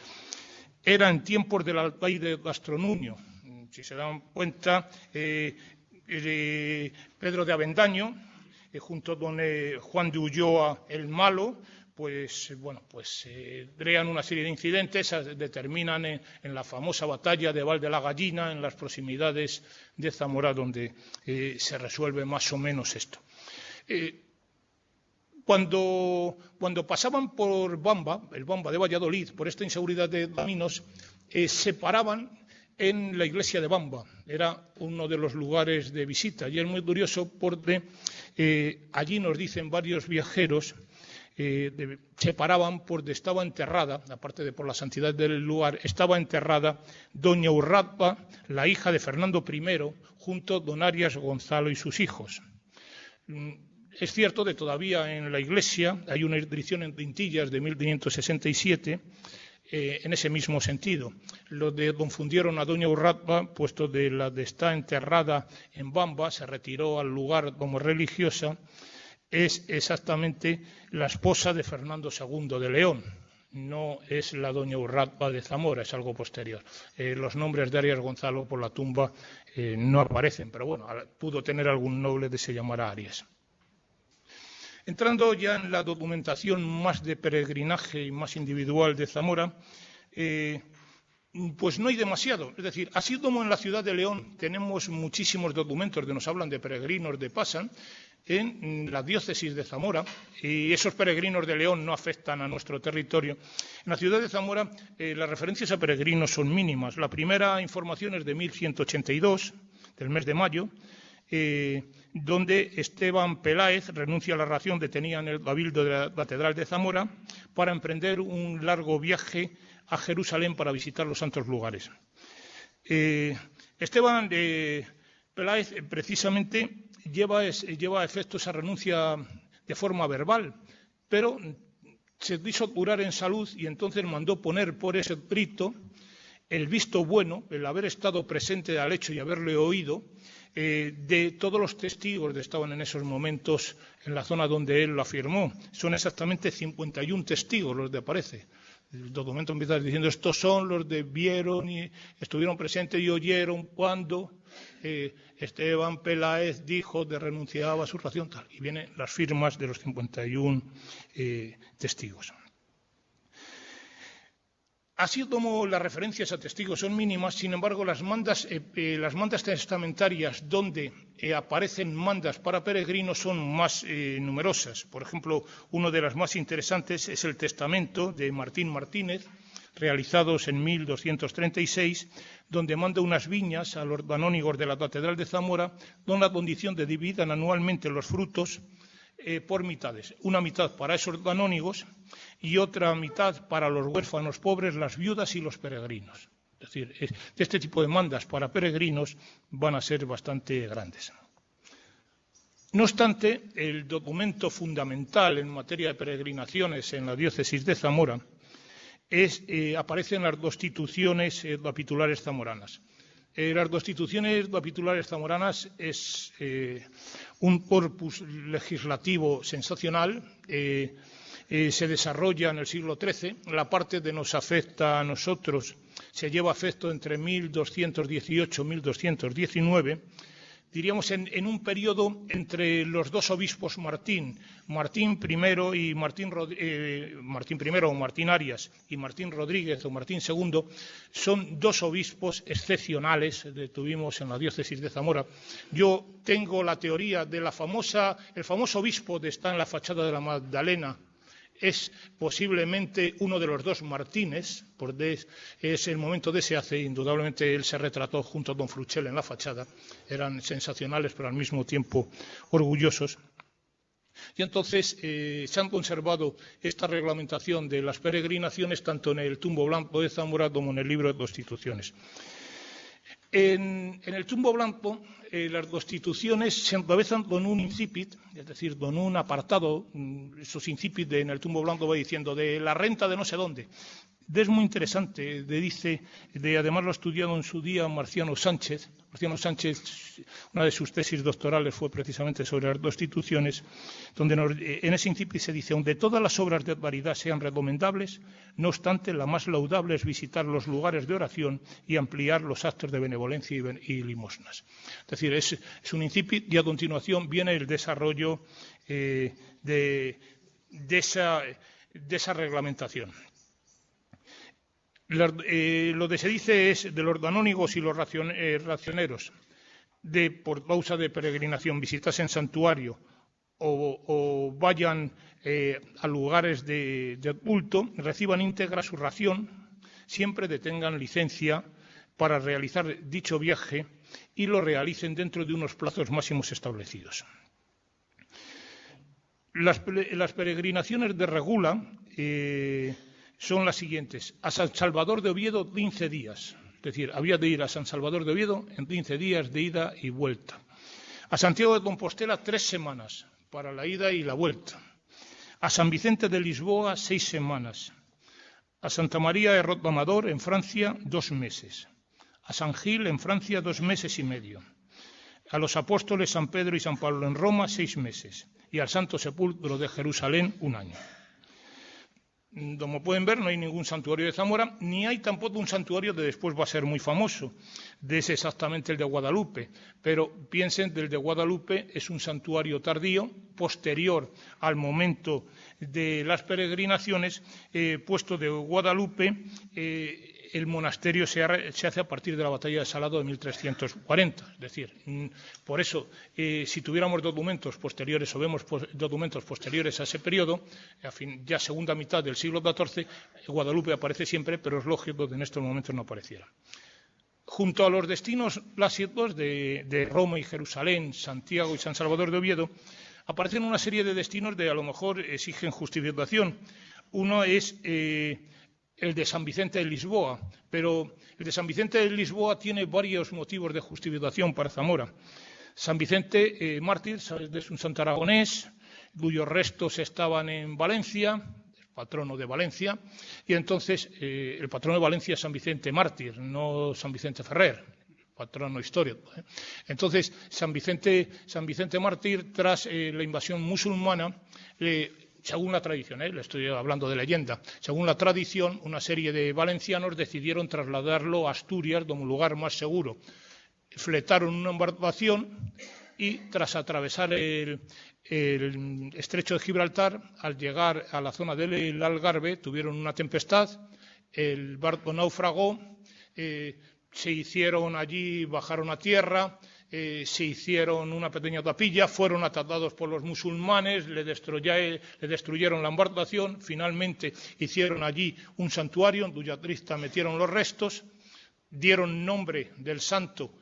era en tiempos del alcaide Gastronunio. Si se dan cuenta, Pedro de Avendaño, junto con Juan de Ulloa el Malo, crean una serie de incidentes, determinan en la famosa batalla de Val de la Gallina, en las proximidades de Zamora, donde se resuelve más o menos esto. Cuando pasaban por Bamba, el Bamba de Valladolid, por esta inseguridad de caminos, se paraban en la iglesia de Bamba. Era uno de los lugares de visita. Y es muy curioso porque allí nos dicen varios viajeros, se paraban porque estaba enterrada, aparte de por la santidad del lugar, estaba enterrada doña Urraca, la hija de Fernando I, junto a don Arias Gonzalo y sus hijos. Es cierto que todavía en la iglesia hay una inscripción en Tintillas de 1567 en ese mismo sentido. Lo de confundieron a doña Urraca, puesto de la de está enterrada en Bamba, se retiró al lugar como religiosa, es exactamente la esposa de Fernando II de León. No es la doña Urraca de Zamora, es algo posterior. Los nombres de Arias Gonzalo por la tumba no aparecen, pero bueno, pudo tener algún noble que se llamara Arias. Entrando ya en la documentación más de peregrinaje y más individual de Zamora, pues no hay demasiado. Es decir, así como en la ciudad de León tenemos muchísimos documentos que nos hablan de peregrinos que pasan, en la diócesis de Zamora, y esos peregrinos de León no afectan a nuestro territorio. En la ciudad de Zamora las referencias a peregrinos son mínimas. La primera información es de 1182, del mes de mayo, donde Esteban Peláez renuncia a la ración que tenía en el cabildo de la Catedral de Zamora para emprender un largo viaje a Jerusalén para visitar los santos lugares. Esteban Peláez precisamente lleva a efecto esa renuncia de forma verbal, pero se quiso curar en salud y entonces mandó poner por escrito el visto bueno, el haber estado presente al hecho y haberle oído, de todos los testigos que estaban en esos momentos en la zona donde él lo afirmó. Son exactamente 51 testigos los que aparece. El documento empieza diciendo, estos son los que vieron y estuvieron presentes y oyeron cuando Esteban Peláez dijo que renunciaba a su ración, tal. Y vienen las firmas de los 51 testigos. Así como las referencias a testigos son mínimas, sin embargo, las mandas testamentarias donde aparecen mandas para peregrinos son más numerosas. Por ejemplo, una de las más interesantes es el testamento de Martín Martínez, realizados en 1236, donde manda unas viñas a los canónigos de la Catedral de Zamora, con la condición de dividan anualmente los frutos por mitades. Una mitad para esos canónigos y otra mitad para los huérfanos pobres, las viudas y los peregrinos. Es decir, este tipo de mandas para peregrinos van a ser bastante grandes. No obstante, el documento fundamental en materia de peregrinaciones en la diócesis de Zamora aparecen las constituciones capitulares zamoranas. Las constituciones capitulares zamoranas es un corpus legislativo sensacional. Se desarrolla en el siglo XIII. La parte que nos afecta a nosotros se lleva a efecto entre 1218 y 1219, diríamos en un periodo entre los dos obispos Martín I y Martín I o Martín Arias y Martín Rodríguez o Martín II, son dos obispos excepcionales que tuvimos en la diócesis de Zamora. Yo tengo la teoría de el famoso obispo que está en la fachada de la Magdalena, es posiblemente uno de los dos Martínez, porque es el momento de ese hace, indudablemente él se retrató junto a don Fruchel en la fachada, eran sensacionales pero al mismo tiempo orgullosos. Y entonces se han conservado esta reglamentación de las peregrinaciones tanto en el Tumbo Blanco de Zamora como en el libro de Constituciones. En el Tumbo Blanco las constituciones se encabezan con un incipit, es decir, con un apartado, esos incipit en el Tumbo Blanco va diciendo de la renta de no sé dónde. Es muy interesante, además lo ha estudiado en su día Marciano Sánchez. Marciano Sánchez, una de sus tesis doctorales fue precisamente sobre las constituciones, donde en ese incipit se dice, donde todas las obras de caridad sean recomendables, no obstante, la más laudable es visitar los lugares de oración y ampliar los actos de benevolencia y limosnas. Es decir, es un incipit y a continuación viene el desarrollo de esa reglamentación. Lo que se dice es de los canónigos y los racioneros, por causa de peregrinación, visitasen santuario o vayan a lugares de culto, reciban íntegra su ración, siempre detengan licencia para realizar dicho viaje y lo realicen dentro de unos plazos máximos establecidos. Las peregrinaciones de regula son las siguientes. A San Salvador de Oviedo, 15 días. Es decir, había de ir a San Salvador de Oviedo en 15 días de ida y vuelta. A Santiago de Compostela, 3 semanas para la ida y la vuelta. A San Vicente de Lisboa, 6 semanas. A Santa María de Rocamadour, en Francia, 2 meses. A San Gil, en Francia, 2 meses y medio. A los apóstoles San Pedro y San Pablo en Roma, 6 meses. Y al Santo Sepulcro de Jerusalén, 1 año. Como pueden ver, no hay ningún santuario de Zamora, ni hay tampoco un santuario que después va a ser muy famoso, es exactamente el de Guadalupe, pero piensen que el de Guadalupe es un santuario tardío, posterior al momento de las peregrinaciones, puesto de Guadalupe, el monasterio se hace a partir de la batalla de Salado de 1340. Es decir, por eso, si tuviéramos documentos posteriores o vemos documentos posteriores a ese periodo, ya segunda mitad del siglo XIV, Guadalupe aparece siempre, pero es lógico que en estos momentos no apareciera. Junto a los destinos clásicos de Roma y Jerusalén, Santiago y San Salvador de Oviedo, aparecen una serie de destinos que a lo mejor exigen justificación. Uno es el de San Vicente de Lisboa, pero el de San Vicente de Lisboa tiene varios motivos de justificación para Zamora. San Vicente, mártir, es un santo aragonés, cuyos restos estaban en Valencia, el patrono de Valencia, y entonces el patrono de Valencia es San Vicente mártir, no San Vicente Ferrer, patrono histórico. Entonces, San Vicente mártir, tras la invasión musulmana, según la tradición, le estoy hablando de leyenda, según la tradición, una serie de valencianos decidieron trasladarlo a Asturias como un lugar más seguro. Fletaron una embarcación y, tras atravesar el estrecho de Gibraltar, al llegar a la zona del Algarve, tuvieron una tempestad, el barco naufragó, se hicieron allí, bajaron a tierra, se hicieron una pequeña capilla, fueron atacados por los musulmanes, le destruyeron la embarcación, finalmente hicieron allí un santuario en cuya cripta metieron los restos, dieron nombre del santo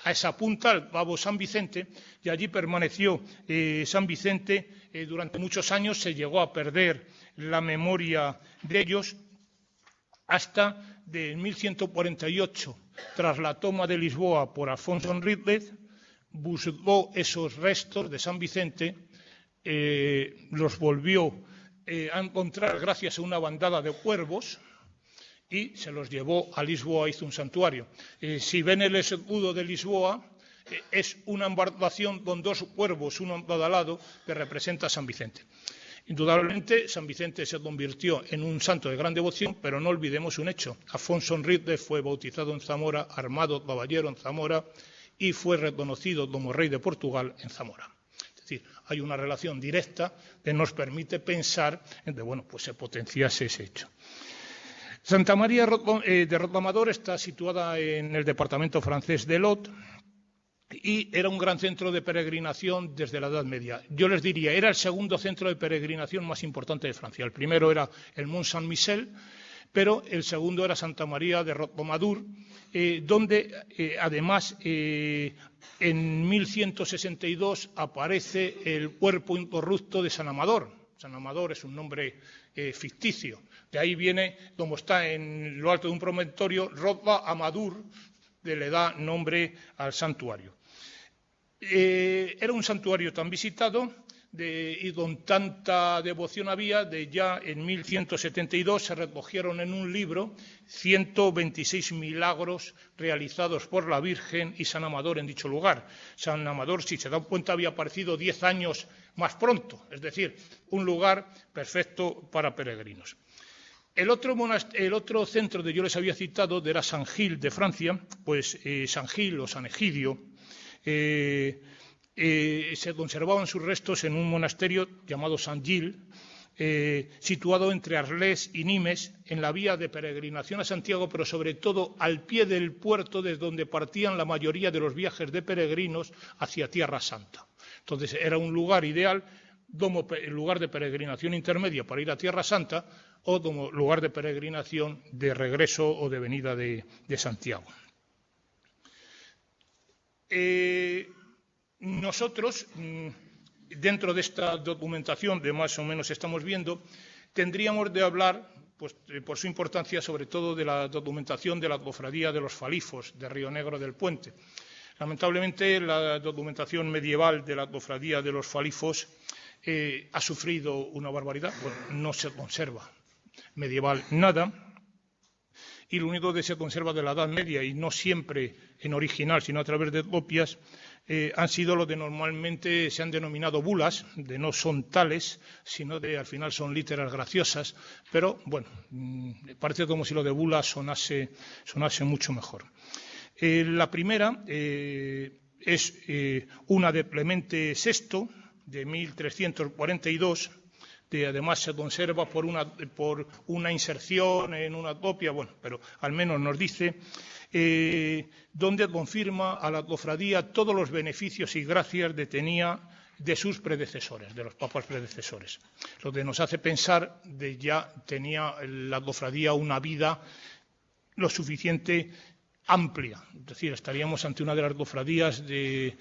a esa punta, al cabo San Vicente, y allí permaneció San Vicente durante muchos años. Se llegó a perder la memoria de ellos hasta de 1148, tras la toma de Lisboa por Alfonso Enríquez, buscó esos restos de San Vicente, los volvió a encontrar gracias a una bandada de cuervos y se los llevó a Lisboa, hizo un santuario. Si ven el escudo de Lisboa, es una embarcación con 2 cuervos, uno en cada lado, que representa a San Vicente. Indudablemente, San Vicente se convirtió en un santo de gran devoción, pero no olvidemos un hecho. Afonso Henrique fue bautizado en Zamora, armado caballero en Zamora y fue reconocido como rey de Portugal en Zamora. Es decir, hay una relación directa que nos permite pensar en que, bueno, pues se potenciase ese hecho. Santa María de Rocamadour está situada en el departamento francés de Lot, y era un gran centro de peregrinación desde la Edad Media. Yo les diría, era el segundo centro de peregrinación más importante de Francia. El primero era el Mont Saint-Michel, pero el segundo era Santa María de Rocamadour, donde además en 1162 aparece el cuerpo incorrupto de San Amador. San Amador es un nombre ficticio. De ahí viene, como está en lo alto de un promontorio, Rocma Amadur, le da nombre al santuario. Era un santuario tan visitado y con tanta devoción había, de ya en 1172 se recogieron en un libro 126 milagros realizados por la Virgen y San Amador en dicho lugar. San Amador, si se dan cuenta, había aparecido 10 años más pronto, es decir, un lugar perfecto para peregrinos. El otro centro que yo les había citado era San Gil de Francia, pues San Gil o San Egidio se conservaban sus restos en un monasterio llamado San Gil, situado entre Arles y Nimes, en la vía de peregrinación a Santiago, pero sobre todo al pie del puerto desde donde partían la mayoría de los viajes de peregrinos hacia Tierra Santa. Entonces era un lugar ideal, como lugar de peregrinación intermedia para ir a Tierra Santa o como lugar de peregrinación de regreso o de venida de Santiago. Nosotros, dentro de esta documentación que más o menos estamos viendo, tendríamos de hablar, pues, por su importancia, sobre todo de la documentación de la cofradía de los Falifos de Río Negro del Puente. Lamentablemente, la documentación medieval de la cofradía de los Falifos ha sufrido una barbaridad. Bueno, no se conserva medieval nada, y lo único que se conserva de la Edad Media, y no siempre en original, sino a través de copias, han sido lo que normalmente se han denominado bulas, de no son tales, sino de al final son literas graciosas, pero bueno, parece como si lo de bulas sonase mucho mejor. La primera es una de Clemente VI, de 1342, que además se conserva por una inserción en una copia, bueno, pero al menos nos dice, donde confirma a la cofradía todos los beneficios y gracias que tenía de sus predecesores, de los papas predecesores. Lo que nos hace pensar de ya tenía la cofradía una vida lo suficiente amplia, es decir, estaríamos ante una de las cofradías de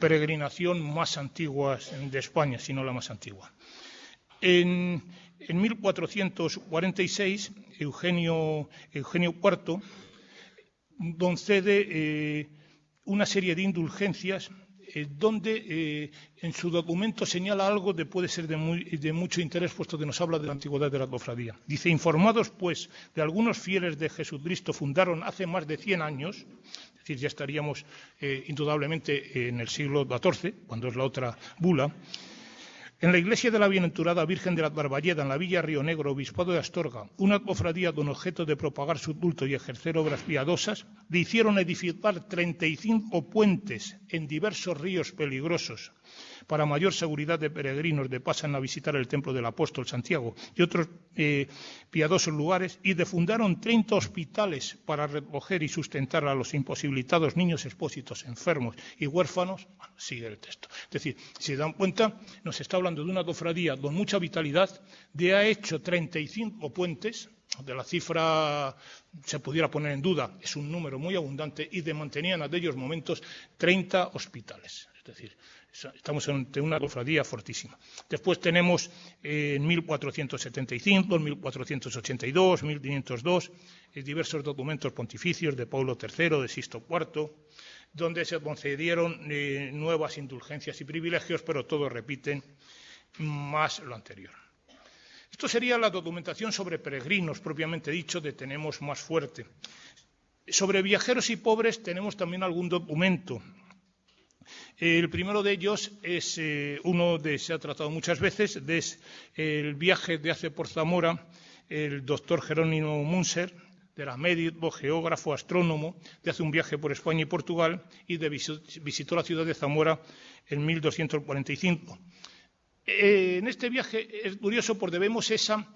peregrinación más antiguas de España, si no la más antigua. En 1446, Eugenio IV concede una serie de indulgencias donde en su documento señala algo que puede ser de mucho interés, puesto que nos habla de la antigüedad de la cofradía. Dice: informados, pues, de algunos fieles de Jesucristo fundaron hace más de 100 años, es decir, ya estaríamos indudablemente en el siglo XIV, cuando es la otra bula, en la iglesia de la Bienaventurada Virgen de la Barballeda, en la Villa Río Negro, Obispado de Astorga, una cofradía con objeto de propagar su culto y ejercer obras piadosas, le hicieron edificar 35 puentes en diversos ríos peligrosos para mayor seguridad de peregrinos que pasan a visitar el templo del apóstol Santiago y otros piadosos lugares, y fundaron 30 hospitales para recoger y sustentar a los imposibilitados niños expósitos, enfermos y huérfanos. Bueno, sigue el texto. Es decir, si se dan cuenta, nos está hablando de una cofradía con mucha vitalidad, que ha hecho 35 puentes, de la cifra se pudiera poner en duda, es un número muy abundante, y de mantenían en aquellos momentos 30 hospitales. Es decir, estamos ante una cofradía fortísima. Después tenemos en 1475, 1482, 1502, diversos documentos pontificios de Paulo III, de Sixto IV, donde se concedieron nuevas indulgencias y privilegios, pero todos repiten más lo anterior. Esto sería la documentación sobre peregrinos, propiamente dicho, que tenemos más fuerte. Sobre viajeros y pobres tenemos también algún documento. El primero de ellos es se ha tratado muchas veces, es el viaje de hace por Zamora el doctor Jerónimo Munser, de la médico, geógrafo, astrónomo, de hace un viaje por España y Portugal y visitó la ciudad de Zamora en 1245. En este viaje es curioso porque vemos esa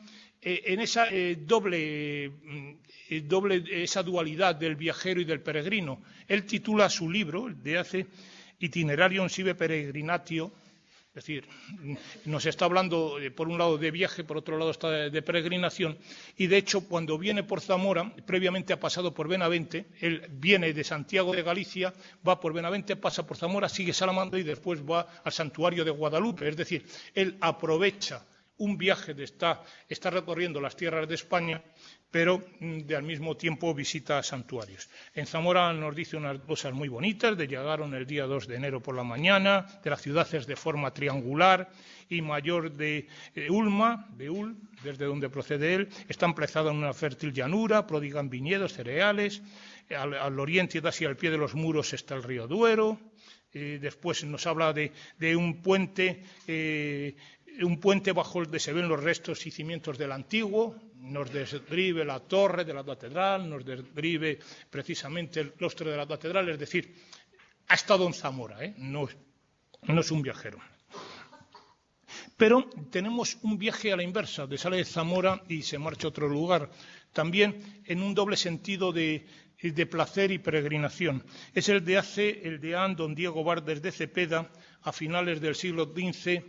dualidad del viajero y del peregrino. Él titula su libro, de hace Itinerarium sive peregrinatio, es decir, nos está hablando por un lado de viaje, por otro lado está de peregrinación, y de hecho cuando viene por Zamora, previamente ha pasado por Benavente, él viene de Santiago de Galicia, va por Benavente, pasa por Zamora, sigue Salamanca y después va al santuario de Guadalupe, es decir, él aprovecha un viaje está recorriendo las tierras de España, pero al mismo tiempo visita santuarios. En Zamora nos dice unas cosas muy bonitas, llegaron el día 2 de enero por la mañana, de la ciudad es de forma triangular y mayor de Ulma, de Ul, desde donde procede él, está emplazada en una fértil llanura, prodigan viñedos, cereales, al oriente y hacia el pie de los muros está el río Duero, después nos habla de un puente bajo el que se ven los restos y cimientos del antiguo, nos describe la torre de la catedral, nos describe precisamente el claustro de la catedral, es decir, ha estado en Zamora, no es un viajero. Pero tenemos un viaje a la inversa, sale de Zamora y se marcha a otro lugar, también en un doble sentido de placer y peregrinación. Es el de don Diego Bardes de Cepeda, a finales del siglo XV,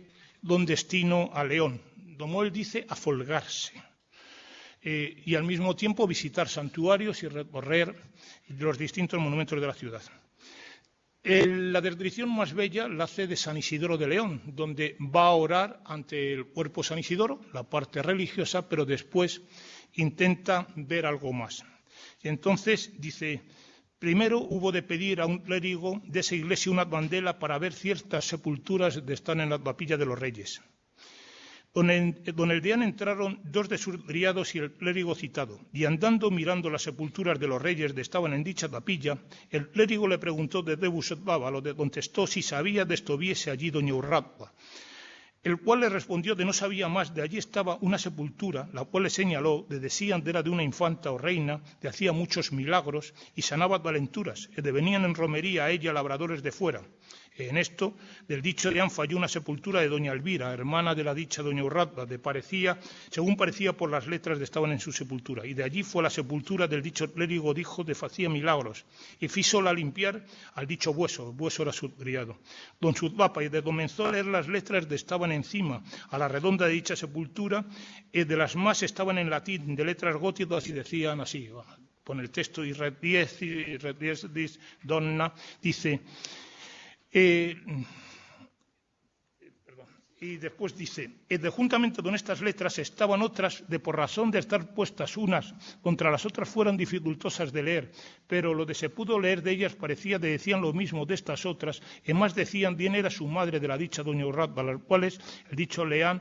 con destino a León, como él dice, a folgarse, y al mismo tiempo visitar santuarios y recorrer los distintos monumentos de la ciudad. La descripción más bella la hace de San Isidoro de León, donde va a orar ante el cuerpo San Isidoro, la parte religiosa, pero después intenta ver algo más. Y entonces dice: primero hubo de pedir a un clérigo de esa iglesia una candela para ver ciertas sepulturas que están en la capilla de los reyes. Don el deán entraron dos de sus criados y el clérigo citado, y andando mirando las sepulturas de los reyes que estaban en dicha capilla, el clérigo le preguntó de Debus Baba, lo que contestó si sabía de esto viese allí doña Urraca, el cual le respondió de no sabía más, de allí estaba una sepultura, la cual le señaló, de decían de era de una infanta o reina, de hacía muchos milagros y sanaba calenturas, que venían en romería a ella labradores de fuera. En esto, del dicho deán falló una sepultura de doña Elvira, hermana de la dicha doña Urraca, según parecía por las letras que estaban en su sepultura, y de allí fue la sepultura del dicho clérigo, dijo, de facía milagros, y físola limpiar al dicho bueso, el bueso era su criado. Don Sudbapa, y de comenzó a leer las letras que estaban encima, a la redonda de dicha sepultura, y de las más estaban en latín, de letras góticas, y decían así, pone el texto, y redies dis donna, dice... y después dice, juntamente con estas letras estaban otras de por razón de estar puestas unas contra las otras fueran dificultosas de leer, pero lo que se pudo leer de ellas parecía que decían lo mismo de estas otras, y más decían bien era su madre de la dicha doña Urraca, las cuales el dicho leán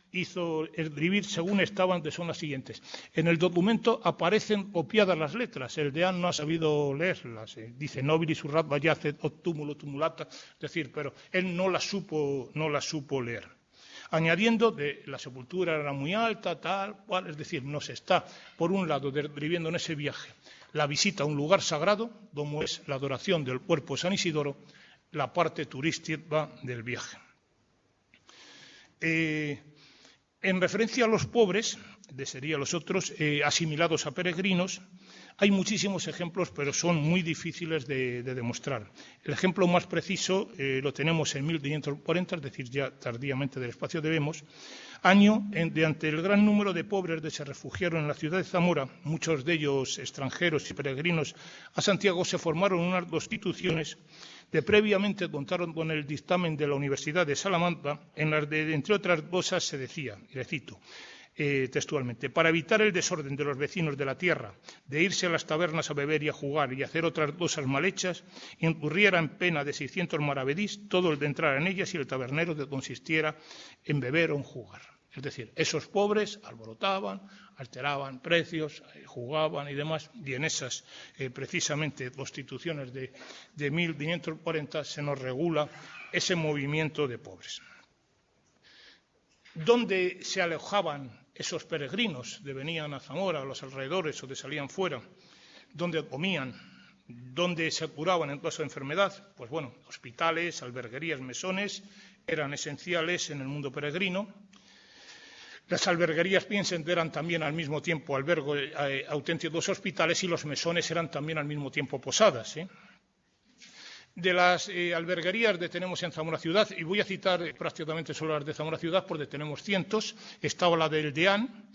hizo escribir según estaban, que son las siguientes. En el documento aparecen copiadas las letras, el deán no ha sabido leerlas, dice nobilis urrat vayacet ot túmulo tumulata, es decir, pero él no las supo leer. Añadiendo de la sepultura era muy alta, tal cual, es decir, nos está, por un lado, describiendo en ese viaje la visita a un lugar sagrado, como es la adoración del cuerpo de San Isidoro, la parte turística del viaje. En referencia a los pobres, serían los otros, asimilados a peregrinos, hay muchísimos ejemplos, pero son muy difíciles de demostrar. El ejemplo más preciso lo tenemos en 1540, es decir, ya tardíamente del espacio de Vemos, año de ante el gran número de pobres que se refugiaron en la ciudad de Zamora, muchos de ellos extranjeros y peregrinos a Santiago, se formaron unas constituciones que previamente contaron con el dictamen de la Universidad de Salamanca, en las de, entre otras cosas, se decía, y le cito textualmente, para evitar el desorden de los vecinos de la tierra, de irse a las tabernas a beber y a jugar y hacer otras cosas mal hechas, incurriera en pena de 600 maravedís todo el de entrar en ellas y el tabernero que consistiera en beber o en jugar. Es decir, esos pobres alborotaban, alteraban precios, jugaban y demás, y en esas precisamente constituciones de 1540 se nos regula ese movimiento de pobres. ¿Dónde se alojaban esos peregrinos de venían a Zamora, a los alrededores o de salían fuera? ¿Dónde comían? ¿Dónde se curaban en caso de enfermedad? Pues bueno, hospitales, alberguerías, mesones eran esenciales en el mundo peregrino. Las alberguerías, piensen, eran también al mismo tiempo auténticos hospitales y los mesones eran también al mismo tiempo posadas. De las alberguerías que tenemos en Zamora Ciudad, y voy a citar prácticamente solo las de Zamora Ciudad porque tenemos cientos, estaba la del Deán,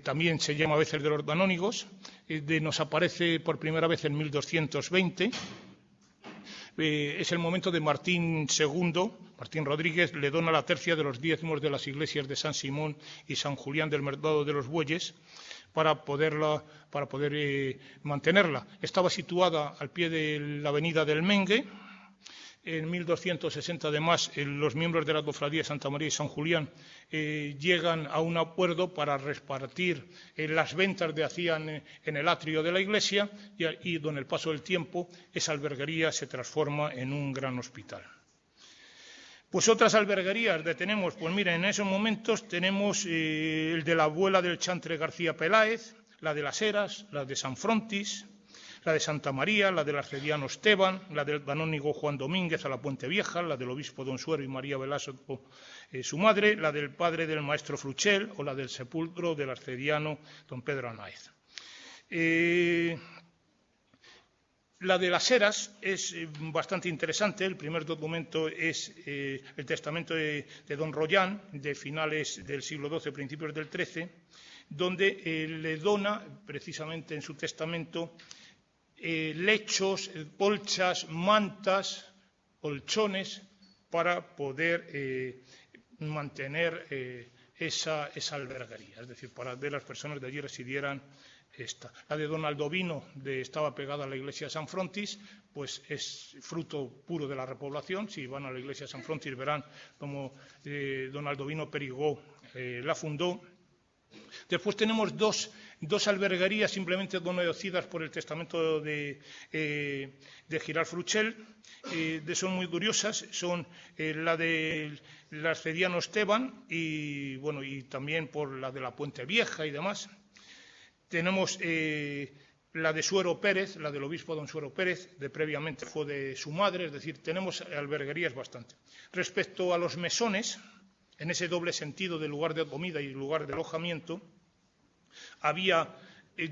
también se llama a veces de los canónigos, nos aparece por primera vez en 1220. Es el momento de Martín II, Martín Rodríguez, le dona la tercia de los diezmos de las iglesias de San Simón y San Julián del Mercado de los Bueyes para poder mantenerla. Estaba situada al pie de la avenida del Mengue. En 1260, además, los miembros de la Cofradía de Santa María y San Julián llegan a un acuerdo para repartir las ventas que hacían en el atrio de la iglesia y con el paso del tiempo esa alberguería se transforma en un gran hospital. Pues otras alberguerías que tenemos, pues miren, en esos momentos tenemos el de la abuela del chantre García Peláez, la de las Heras, la de San Frontis, la de Santa María, la del arcediano Esteban, la del canónigo Juan Domínguez a la Puente Vieja, la del obispo Don Suero y María Velasco, su madre, la del padre del maestro Fruchel o la del sepulcro del arcediano Don Pedro Anáez. La de las Heras es bastante interesante. El primer documento es el testamento de don Rollán, de finales del siglo XII, principios del XIII, donde le dona, precisamente en su testamento, lechos, colchas, mantas, colchones, para poder mantener esa alberguería, es decir, para que las personas de allí residieran. La de don Aldovino, estaba pegada a la iglesia de San Frontis, pues es fruto puro de la repoblación. Si van a la iglesia de San Frontis verán cómo don Aldovino Perigó la fundó. Después tenemos dos alberguerías simplemente conocidas por el testamento de Girard Fruchel, son muy curiosas, son la del arcediano Esteban y también por la de la Puente Vieja y demás. Tenemos la de Suero Pérez, la del obispo don Suero Pérez, previamente fue de su madre, es decir, tenemos alberguerías bastante. Respecto a los mesones, en ese doble sentido de lugar de comida y lugar de alojamiento, había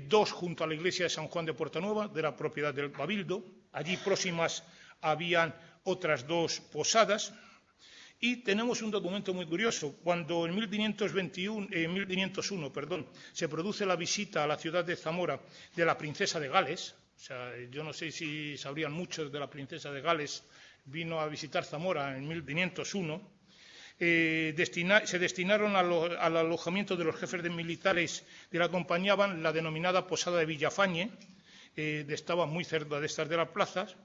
dos junto a la iglesia de San Juan de Portanueva, de la propiedad del Cabildo. Allí próximas habían otras dos posadas. Y tenemos un documento muy curioso. Cuando en 1501 se produce la visita a la ciudad de Zamora de la princesa de Gales, yo no sé si sabrían muchos de la princesa de Gales, vino a visitar Zamora en 1501, se destinaron al alojamiento de los jefes de militares que la acompañaban la denominada Posada de Villafañe, estaba muy cerca de estas de las plazas,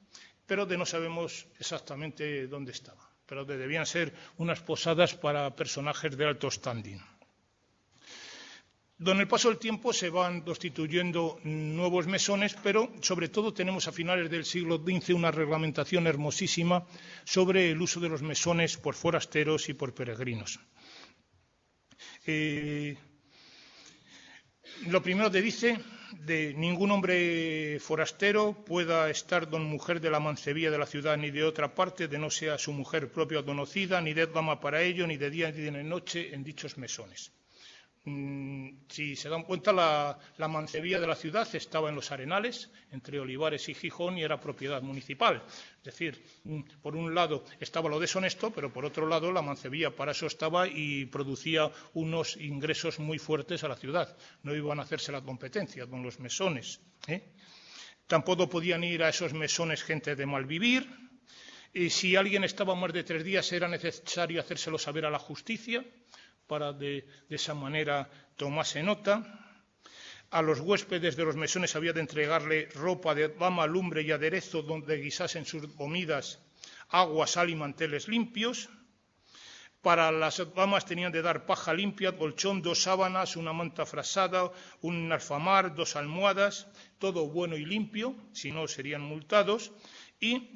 pero no sabemos exactamente dónde estaba, pero debían ser unas posadas para personajes de alto standing. Con el paso del tiempo se van constituyendo nuevos mesones, pero sobre todo tenemos a finales del siglo XV una reglamentación hermosísima sobre el uso de los mesones por forasteros y por peregrinos. Lo primero que dice, de ningún hombre forastero pueda estar don mujer de la mancebía de la ciudad ni de otra parte, de no sea su mujer propia conocida, ni de dama para ello, ni de día ni de noche en dichos mesones. Si se dan cuenta, la mancebía de la ciudad estaba en los Arenales, entre Olivares y Gijón, y era propiedad municipal. Es decir, por un lado estaba lo deshonesto, pero por otro lado la mancebía para eso estaba y producía unos ingresos muy fuertes a la ciudad. No iban a hacerse la competencia con los mesones. Tampoco podían ir a esos mesones gente de mal vivir. Si alguien estaba más de 3 días era necesario hacérselo saber a la justicia, para de esa manera tomase nota. A los huéspedes de los mesones había de entregarle ropa de dama, lumbre y aderezo donde guisasen sus comidas, agua, sal y manteles limpios. Para las damas tenían de dar paja limpia, colchón, 2 sábanas, una manta frasada, un alfamar, 2 almohadas, todo bueno y limpio, si no serían multados. Y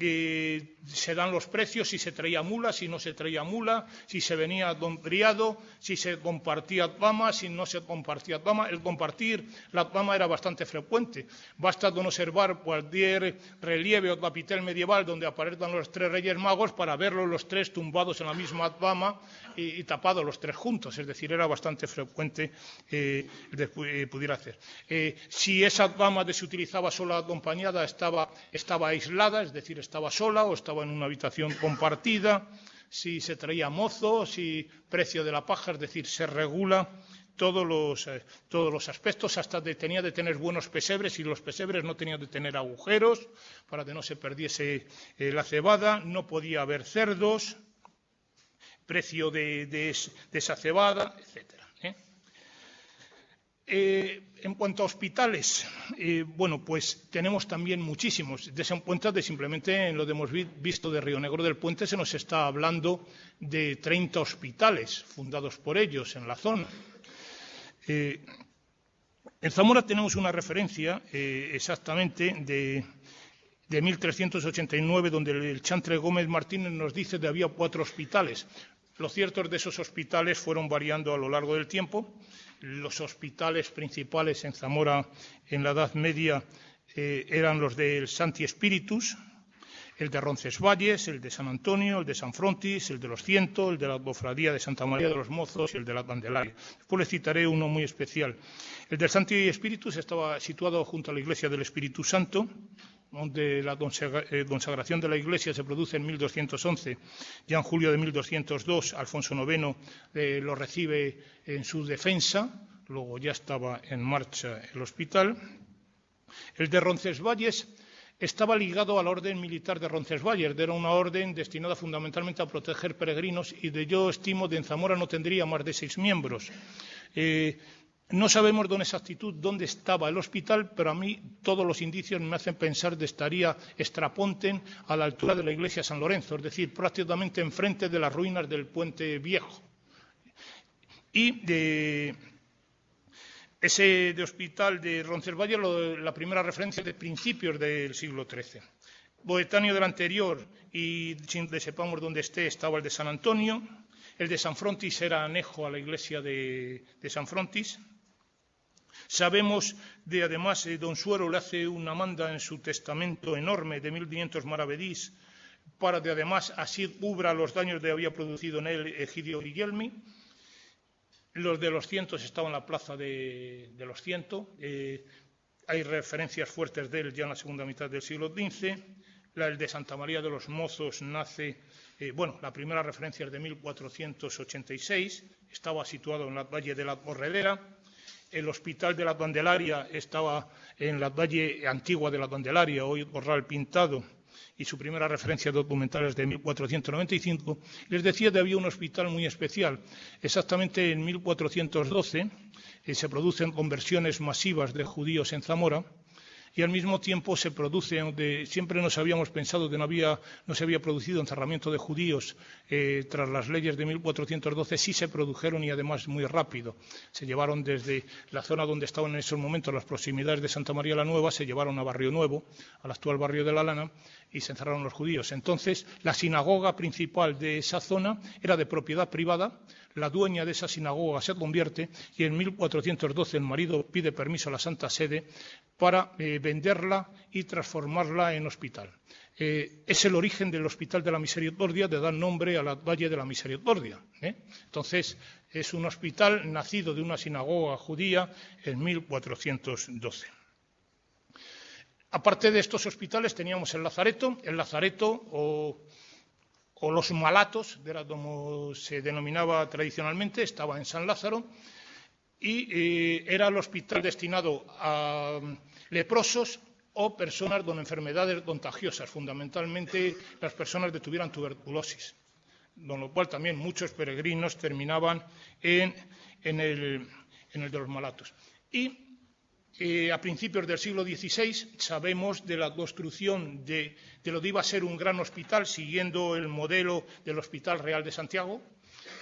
se dan los precios, si se traía mula, si no se traía mula, si se venía don criado, si se compartía dama, si no se compartía dama. El compartir la dama era bastante frecuente. Basta con observar cualquier relieve o capitel medieval donde aparezcan los 3 reyes magos para verlos los 3 tumbados en la misma dama y tapados los 3 juntos. Es decir, era bastante frecuente pudiera hacer. Si esa dama se utilizaba sola acompañada, estaba aislada, es decir, estaba sola o estaba en una habitación compartida, si se traía mozo, si precio de la paja, es decir, se regula todos los aspectos, hasta tenía de tener buenos pesebres, y los pesebres no tenían de tener agujeros para que no se perdiese la cebada, no podía haber cerdos, precio de esa cebada, etcétera. En cuanto a hospitales, bueno, pues tenemos también muchísimos. Desen cuenta de simplemente en lo que hemos visto de Río Negro del Puente se nos está hablando de 30 hospitales fundados por ellos en la zona. En Zamora tenemos una referencia exactamente de 1389, donde el chantre Gómez Martínez nos dice que había 4 hospitales. Lo cierto es que esos hospitales fueron variando a lo largo del tiempo. Los hospitales principales en Zamora en la Edad Media eran los del Santi Spiritus, el de Roncesvalles, el de San Antonio, el de San Frontis, el de los Ciento, el de la Cofradía de Santa María de los Mozos y el de la Candelaria. Después les citaré uno muy especial. El del Santi Spiritus estaba situado junto a la iglesia del Espíritu Santo, donde la consagración de la iglesia se produce en 1211. Ya en julio de 1202, Alfonso IX lo recibe en su defensa, luego ya estaba en marcha el hospital. El de Roncesvalles estaba ligado a la orden militar de Roncesvalles, era una orden destinada fundamentalmente a proteger peregrinos, y yo estimo que en Zamora no tendría más de 6 miembros. No sabemos con exactitud dónde estaba el hospital, pero a mí todos los indicios me hacen pensar que estaría Estraponten, a la altura de la iglesia de San Lorenzo, es decir, prácticamente enfrente de las ruinas del Puente Viejo. Y ese de hospital de Roncesvalles, la primera referencia de principios del siglo XIII. Coetáneo del anterior, y sin que sepamos dónde esté, estaba el de San Antonio. El de San Frontis era anejo a la iglesia de San Frontis. Sabemos además, don Suero le hace una manda en su testamento enorme de 1500 maravedís para que además así cubra los daños que había producido en él Egidio Guglielmi. Los de los Cientos estaban en la plaza de los Ciento. Hay referencias fuertes de él ya en la segunda mitad del siglo XV. El de Santa María de los Mozos nace, la primera referencia es de 1486, estaba situado en la valle de la Corredera. El hospital de la Candelaria estaba en la valle antigua de la Candelaria, hoy Corral Pintado, y su primera referencia documental es de 1495. Les decía que había un hospital muy especial. Exactamente en 1412 se producen conversiones masivas de judíos en Zamora, y al mismo tiempo se produce, donde siempre nos habíamos pensado que no se había producido encerramiento de judíos tras las leyes de 1412, sí se produjeron, y además muy rápido. Se llevaron desde la zona donde estaban en esos momentos las proximidades de Santa María la Nueva, se llevaron a Barrio Nuevo, al actual barrio de La Lana, y se encerraron los judíos. Entonces, la sinagoga principal de esa zona era de propiedad privada. La dueña de esa sinagoga se convierte, y en 1412 el marido pide permiso a la Santa Sede para venderla y transformarla en hospital. Es el origen del Hospital de la Misericordia, de dar nombre a la Valle de la Misericordia. Entonces, es un hospital nacido de una sinagoga judía en 1412. Aparte de estos hospitales teníamos el Lazareto o los Malatos, era como se denominaba tradicionalmente, estaba en San Lázaro, y era el hospital destinado a leprosos o personas con enfermedades contagiosas, fundamentalmente las personas que tuvieran tuberculosis, con lo cual también muchos peregrinos terminaban en el de los Malatos. Y a principios del siglo XVI sabemos de la construcción de lo que iba a ser un gran hospital, siguiendo el modelo del Hospital Real de Santiago,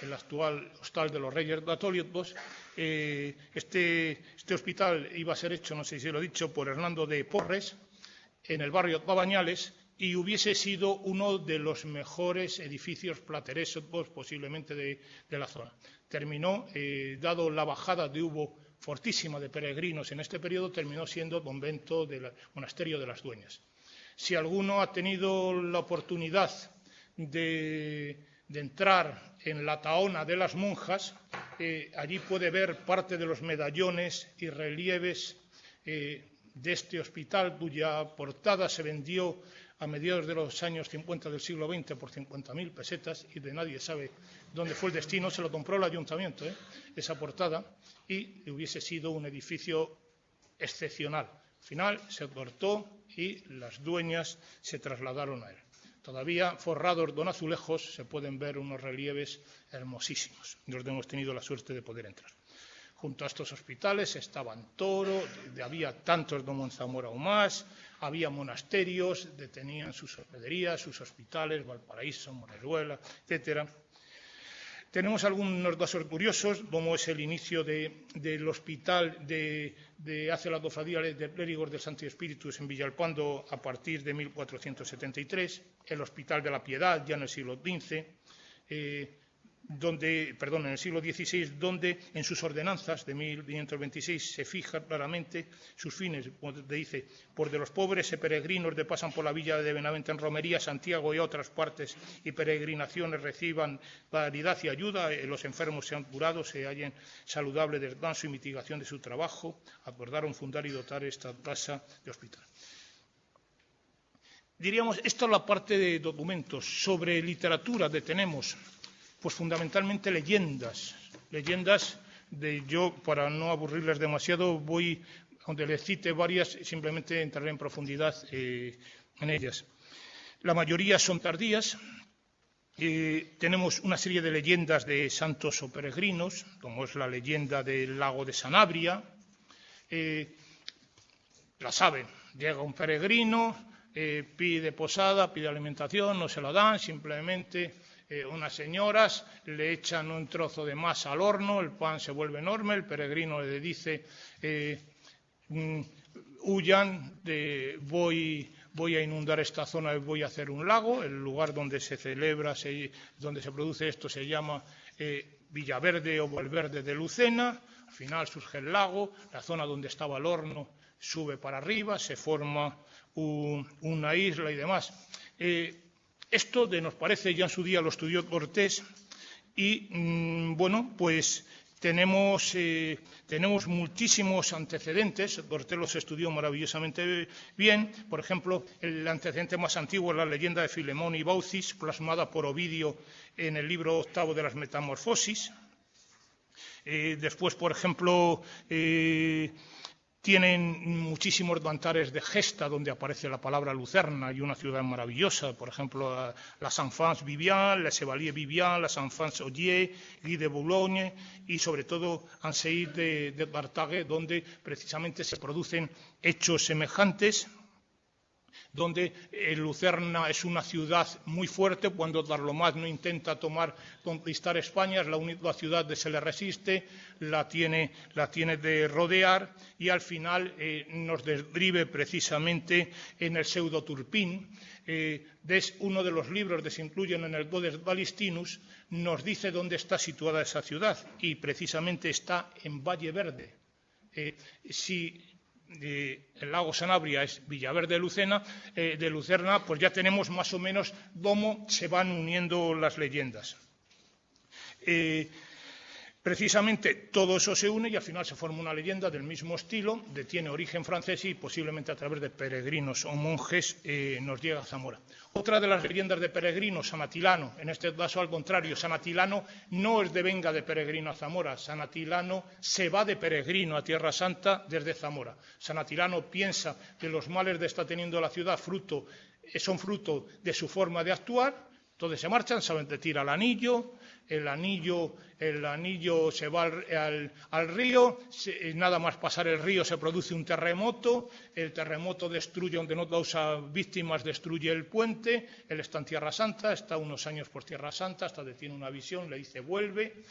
el actual Hostal de los Reyes de Atoliotbos. Este hospital iba a ser hecho, no sé si lo he dicho, por Hernando de Porres, en el barrio de Babañales, y hubiese sido uno de los mejores edificios plateresos posiblemente de la zona. Terminó, dado la bajada de hubo fortísima de peregrinos en este periodo, terminó siendo el convento del monasterio de las Dueñas. Si alguno ha tenido la oportunidad de entrar en la Tahona de las monjas, allí puede ver parte de los medallones y relieves de este hospital, cuya portada se vendió a mediados de los años 50 del siglo XX por 50.000 pesetas, y de nadie sabe dónde fue el destino. Se lo compró el ayuntamiento, esa portada, y hubiese sido un edificio excepcional. Al final se cortó y las Dueñas se trasladaron a él. Todavía forrados con azulejos se pueden ver unos relieves hermosísimos, donde hemos tenido la suerte de poder entrar. Junto a estos hospitales estaban Toro, había tantos de Monzamora o más, había monasterios, tenían sus hospederías, sus hospitales, Valparaíso, Moneruela, etcétera. Tenemos algunos datos curiosos, como es el inicio del hospital de hace las cofradías de clérigos del Santo Espíritu en Villalpando a partir de 1473, el Hospital de la Piedad ya en el siglo XV, en el siglo XVI, donde en sus ordenanzas de 1526 se fija claramente sus fines, donde dice: por de los pobres y peregrinos que pasan por la villa de Benavente en romería, Santiago y otras partes y peregrinaciones reciban caridad y ayuda, los enfermos sean curados, se hallen saludable descanso y mitigación de su trabajo, acordaron fundar y dotar esta casa de hospital. Diríamos, esta es la parte de documentos. Sobre literatura tenemos pues fundamentalmente leyendas yo, para no aburrirles demasiado, voy, aunque les cite varias, simplemente entraré en profundidad en ellas. La mayoría son tardías. Tenemos una serie de leyendas de santos o peregrinos, como es la leyenda del lago de Sanabria. La saben, llega un peregrino, pide posada, pide alimentación, no se la dan, simplemente unas señoras le echan un trozo de masa al horno, el pan se vuelve enorme, el peregrino le dice: huyan, voy a inundar esta zona y voy a hacer un lago. El lugar donde se celebra, donde se produce esto, se llama Villaverde o Valverde de Lucena. Al final surge el lago, la zona donde estaba el horno sube para arriba, se forma una isla y demás. Esto nos parece, ya en su día lo estudió Cortés, y bueno, pues tenemos muchísimos antecedentes. Cortés los estudió maravillosamente bien. Por ejemplo, el antecedente más antiguo es la leyenda de Filemón y Baucis, plasmada por Ovidio en el libro octavo de las Metamorfosis. Después, por ejemplo, tienen muchísimos cantares de gesta donde aparece la palabra Lucerna y una ciudad maravillosa, por ejemplo, las Enfants Vivian, les Chevaliers Vivian, las Enfants Ogier, Guy de Boulogne y sobre todo Anseis de Bartague, donde precisamente se producen hechos semejantes, donde Lucerna es una ciudad muy fuerte. Cuando Carlomagno intenta conquistar España, es la única ciudad que se le resiste, la tiene de rodear, y al final nos describe precisamente en el Pseudo Turpín. Es uno de los libros que se incluyen en el Codex Valistinus, nos dice dónde está situada esa ciudad, y precisamente está en Valle Verde. El lago Sanabria es Villaverde de Lucerna, pues ya tenemos más o menos cómo se van uniendo las leyendas. Precisamente todo eso se une y al final se forma una leyenda del mismo estilo, tiene origen francés y posiblemente a través de peregrinos o monjes nos llega a Zamora. Otra de las leyendas de peregrinos, San Atilano, en este caso al contrario, San Atilano no es de venga de peregrino a Zamora, San Atilano se va de peregrino a Tierra Santa desde Zamora. San Atilano piensa que los males que está teniendo la ciudad son fruto de su forma de actuar. Entonces se marchan, saben que tira el anillo, el anillo se va al río, nada más pasar el río se produce un terremoto, el terremoto destruye, donde no causa víctimas, destruye el puente, él está en Tierra Santa, está unos años por Tierra Santa, hasta que tiene una visión, le dice vuelve,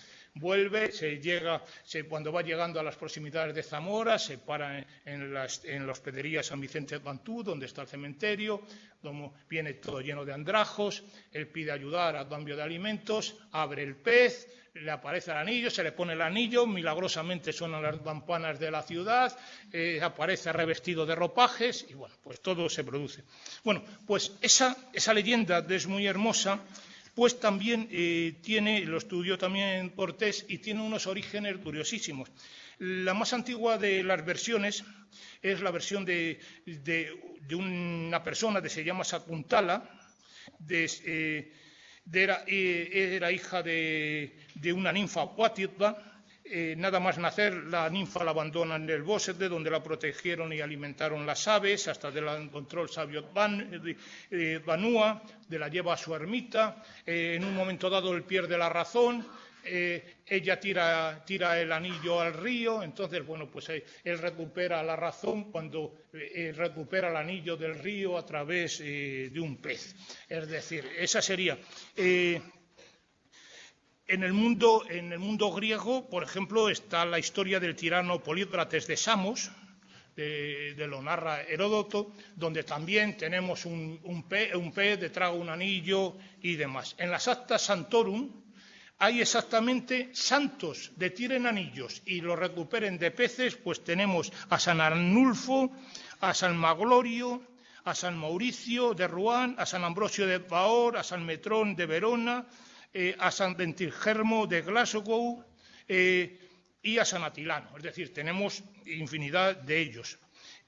cuando va llegando a las proximidades de Zamora, se para en la hospedería San Vicente de Bantú, donde está el cementerio, donde viene todo lleno de andrajos, él pide ayudar a cambio de alimentos, abre el pez, le aparece el anillo, se le pone el anillo, milagrosamente suenan las campanas de la ciudad, aparece revestido de ropajes y bueno, pues todo se produce. Bueno, pues esa leyenda es muy hermosa, pues también lo estudió también Cortés y tiene unos orígenes curiosísimos. La más antigua de las versiones es la versión de una persona que se llama Sakuntala, era hija de una ninfa Huatitba. Nada más nacer, la ninfa la abandona en el bosque, donde la protegieron y alimentaron las aves, hasta que la encontró el sabio Banúa, la lleva a su ermita. En un momento dado él pierde la razón, ella tira el anillo al río, entonces, bueno, pues él recupera la razón cuando recupera el anillo del río a través de un pez. Es decir, esa sería... En el mundo griego, por ejemplo, está la historia del tirano Polícrates de Samos, de lo narra Heródoto, donde también tenemos un pez de trago un anillo y demás. En las Actas Santorum hay exactamente santos de tiren anillos y lo recuperen de peces, pues tenemos a San Arnulfo, a San Maglorio, a San Mauricio de Rouen, a San Ambrosio de Bahor, a San Metrón de Verona, a San Bentilgermo de Glasgow y a San Atilano. Es decir, tenemos infinidad de ellos.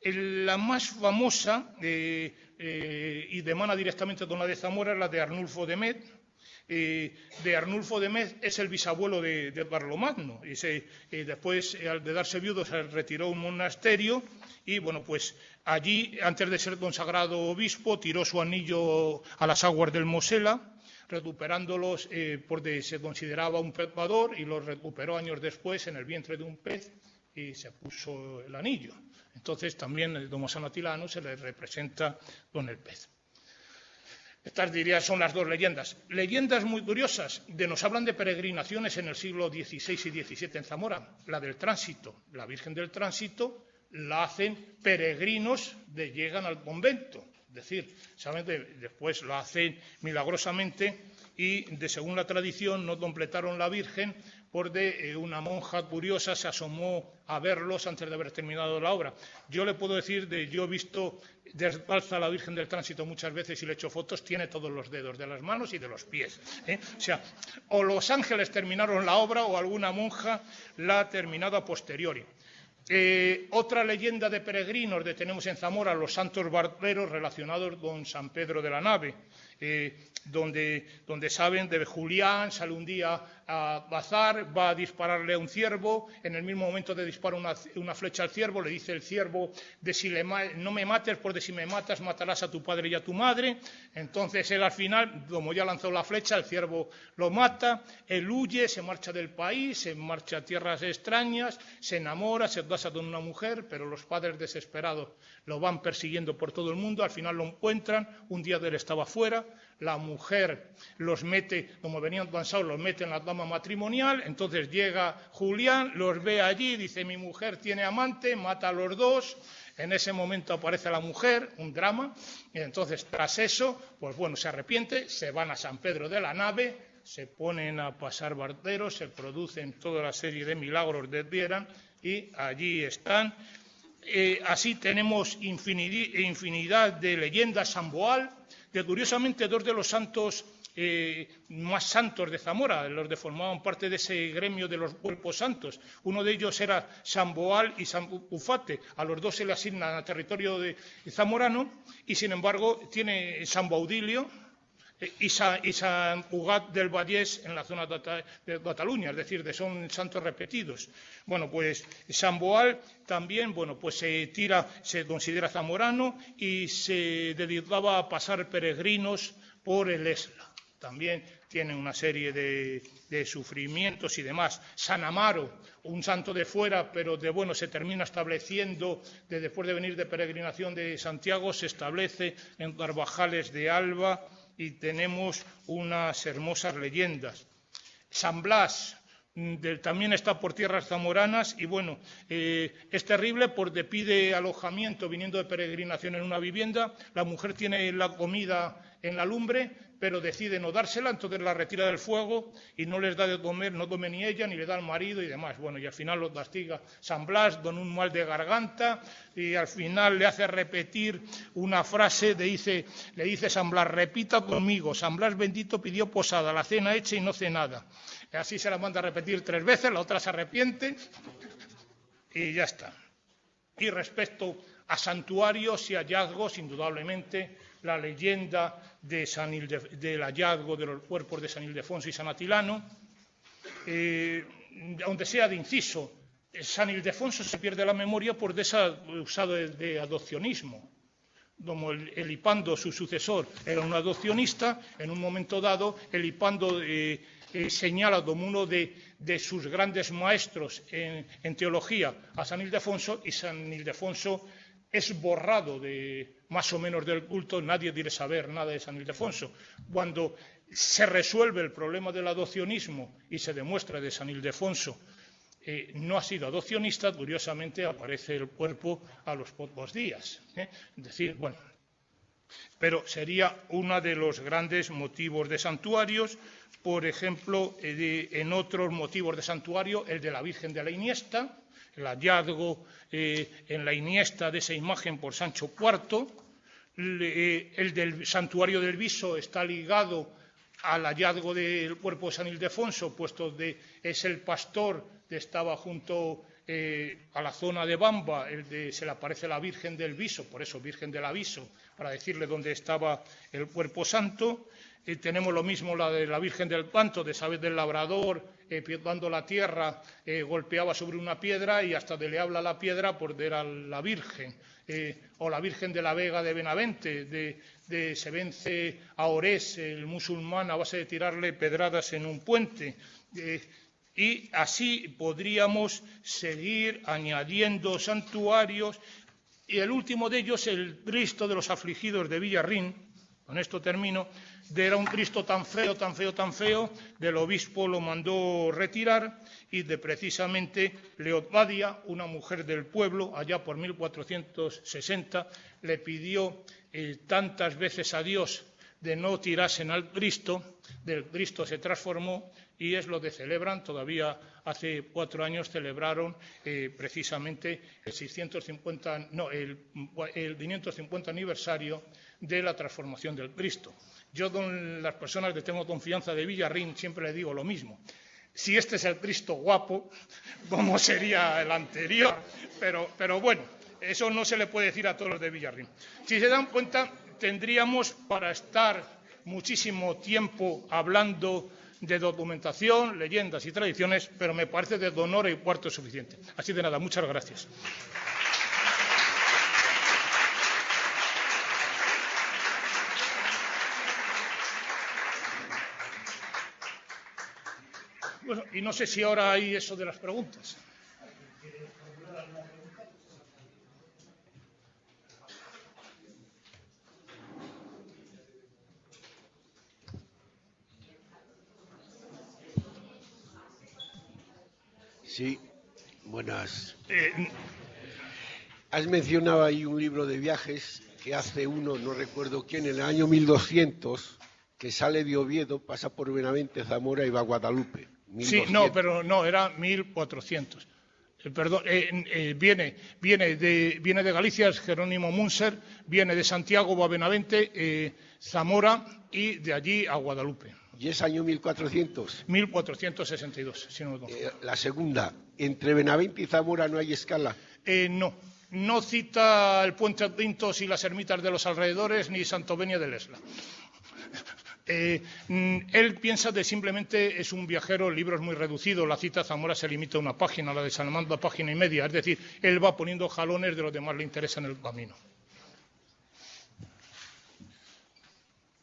La más famosa y demana directamente de la de Zamora es la de Arnulfo de Met. De Arnulfo de Met es el bisabuelo de Carlomagno y después, al de darse viudo, se retiró a un monasterio y, bueno, pues allí, antes de ser consagrado obispo, tiró su anillo a las aguas del Mosela, recuperándolos porque se consideraba un pescador, y los recuperó años después en el vientre de un pez y se puso el anillo. Entonces también como San Atilano se le representa con el pez. Estas, diría, son las dos leyendas. Leyendas muy curiosas, nos hablan de peregrinaciones en el siglo XVI y XVII en Zamora. La del Tránsito, la Virgen del Tránsito, la hacen peregrinos llegan al convento. Es decir, saben que después lo hacen milagrosamente y, según la tradición, no completaron la Virgen porque una monja curiosa se asomó a verlos antes de haber terminado la obra. Yo le puedo decir, yo he visto descalza a la Virgen del Tránsito muchas veces y le he hecho fotos, tiene todos los dedos de las manos y de los pies. O sea, o los ángeles terminaron la obra o alguna monja la ha terminado a posteriori. Otra leyenda de peregrinos que tenemos en Zamora, los santos barberos relacionados con San Pedro de la Nave, donde saben de Julián, sale un día a bazar, va a dispararle a un ciervo, en el mismo momento de dispara una flecha al ciervo, le dice el ciervo no me mates, porque si me matas matarás a tu padre y a tu madre. Entonces él, al final, como ya lanzó la flecha, el ciervo lo mata, él huye, se marcha del país, se marcha a tierras extrañas, se enamora, se casa con una mujer, pero los padres desesperados lo van persiguiendo por todo el mundo, al final lo encuentran, un día de él estaba fuera, la mujer los mete, como venían cansados, los mete en la cama matrimonial, entonces llega Julián, los ve allí, dice mi mujer tiene amante, mata a los dos, en ese momento aparece la mujer, un drama, y entonces tras eso, pues bueno, se arrepiente, se van a San Pedro de la Nave, se ponen a pasar barderos, se producen toda la serie de milagros que vieran y allí están. Así tenemos infinidad de leyendas. San Boal, que curiosamente dos de los santos más santos de Zamora, los que formaban parte de ese gremio de los cuerpos santos, uno de ellos era San Boal y San Ufate, a los dos se le asignan a territorio zamorano y sin embargo tiene San Baudilio y San Ugat del Vallès en la zona de Cataluña, es decir, son santos repetidos. Bueno, pues San Boal también, bueno, pues se considera zamorano y se dedicaba a pasar peregrinos por el Esla. También tiene una serie de sufrimientos y demás. San Amaro, un santo de fuera, pero de bueno se termina estableciendo, después de venir de peregrinación de Santiago, se establece en Carvajales de Alba y tenemos unas hermosas leyendas. San Blas también está por tierras zamoranas y bueno, es terrible porque pide alojamiento viniendo de peregrinación en una vivienda, la mujer tiene la comida en la lumbre, pero decide no dársela, entonces la retira del fuego y no les da de comer, no come ni ella, ni le da al marido y demás. Bueno, y al final los castiga San Blas con un mal de garganta y al final le hace repetir una frase, le dice San Blas, repita conmigo, San Blas bendito pidió posada, la cena hecha y no cenada. Así se la manda a repetir 3 veces, la otra se arrepiente y ya está. Y respecto a santuarios y hallazgos, indudablemente, la leyenda del hallazgo de los cuerpos de San Ildefonso y San Atilano, aunque sea de inciso, San Ildefonso se pierde la memoria por usado de adopcionismo. Como Elipando, su sucesor, era un adopcionista, en un momento dado, Elipando señala como uno de sus grandes maestros en teología a San Ildefonso, y San Ildefonso es borrado más o menos del culto, nadie quiere saber nada de San Ildefonso. Cuando se resuelve el problema del adopcionismo y se demuestra que San Ildefonso no ha sido adopcionista, curiosamente aparece el cuerpo a los pocos días. Es decir, bueno, pero sería uno de los grandes motivos de santuarios. Por ejemplo, en otros motivos de santuario, el de la Virgen de la Iniesta, el hallazgo en la Iniesta de esa imagen por Sancho IV, el del santuario del Viso está ligado al hallazgo del cuerpo de San Ildefonso, puesto que es el pastor que estaba junto a la zona de Bamba, se le aparece la Virgen del Viso, por eso Virgen del Aviso, para decirle dónde estaba el cuerpo santo. Tenemos lo mismo la de la Virgen del Panto, de Sabed del Labrador, cuando la tierra golpeaba sobre una piedra y hasta de le habla la piedra por ver a la Virgen. O la Virgen de la Vega de Benavente, se vence a Orés, el musulmán, a base de tirarle pedradas en un puente. Y así podríamos seguir añadiendo santuarios. Y el último de ellos, el Cristo de los Afligidos de Villarrín, con esto termino, era un Cristo tan feo, tan feo, tan feo, del obispo lo mandó retirar y de precisamente Leocadia, una mujer del pueblo, allá por 1460, le pidió tantas veces a Dios de no tirasen al Cristo, del Cristo se transformó y es lo que celebran, todavía hace 4 años celebraron precisamente el 550 aniversario de la transformación del Cristo. Yo con las personas que tengo confianza de Villarrín siempre le digo lo mismo. Si este es el Cristo guapo, ¿cómo sería el anterior? Pero bueno, eso no se le puede decir a todos los de Villarrín. Si se dan cuenta, tendríamos para estar muchísimo tiempo hablando de documentación, leyendas y tradiciones, pero me parece de 1 hora y cuarto es suficiente. Así de nada, muchas gracias. Bueno, y no sé si ahora hay eso de las preguntas. Sí, buenas. Has mencionado ahí un libro de viajes que hace uno, no recuerdo quién, en el año 1200, que sale de Oviedo, pasa por Benavente, Zamora y va a Guadalupe. 1200. Sí, no, pero no, era 1400. Perdón, viene de Galicia, es Jerónimo Munser, viene de Santiago, va a Benavente, Zamora y de allí a Guadalupe. ¿Y es año 1400? 1462, si no me equivoco. La segunda, ¿entre Benavente y Zamora no hay escala? No cita el Puente Pintos y las ermitas de los alrededores, ni Santovenia de Lesla. Él piensa que simplemente es un viajero, el libro es muy reducido, la cita Zamora se limita a una página, la de San Amando a página y media, es decir, él va poniendo jalones de los demás le interesan en el camino.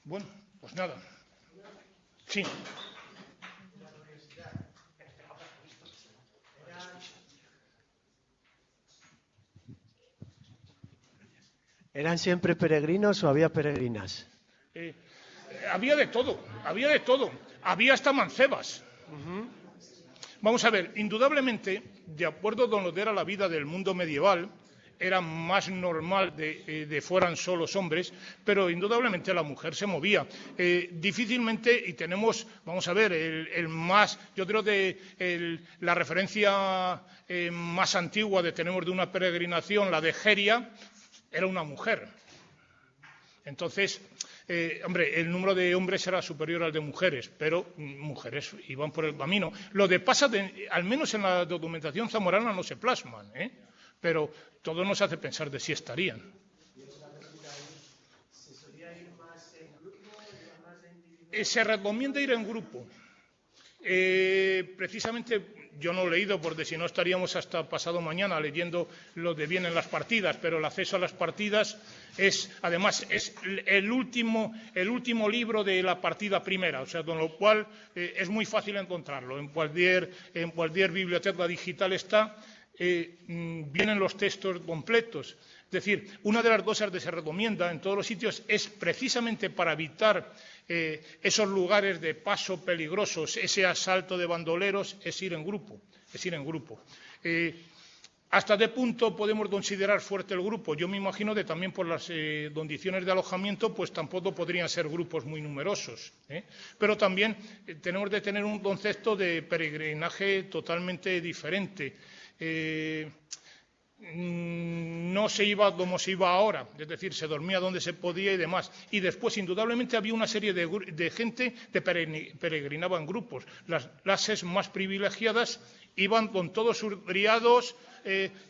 Bueno, pues nada. Sí. ¿Eran siempre peregrinos o había peregrinas? Había de todo, había de todo. Había hasta mancebas. Vamos a ver, indudablemente, de acuerdo con lo que era la vida del mundo medieval, era más normal de fueran solos hombres, pero indudablemente la mujer se movía. Difícilmente, y tenemos, vamos a ver, el más, yo creo que la referencia más antigua que tenemos de una peregrinación, la de Egeria, era una mujer. Entonces, hombre, el número de hombres era superior al de mujeres, pero mujeres iban por el camino. Lo de pasa, al menos en la documentación zamorana no se plasman, pero todo nos hace pensar de si estarían. Se recomienda ir en grupo. Precisamente yo no he leído, porque si no estaríamos hasta pasado mañana leyendo lo de vienen las partidas, pero el acceso a las partidas además es el último libro de la partida primera, o sea, con lo cual es muy fácil encontrarlo. En cualquier biblioteca digital está, vienen los textos completos. Es decir, una de las cosas que se recomienda en todos los sitios es precisamente para evitar esos lugares de paso peligrosos, ese asalto de bandoleros, es ir en grupo. ¿Hasta qué punto podemos considerar fuerte el grupo? Yo me imagino que también por las condiciones de alojamiento, pues tampoco podrían ser grupos muy numerosos. Pero también tenemos que tener un concepto de peregrinaje totalmente diferente. No se iba como se iba ahora, es decir, se dormía donde se podía y demás. Y después, indudablemente, había una serie de gente que peregrinaba en grupos. Las clases más privilegiadas iban con todos sus criados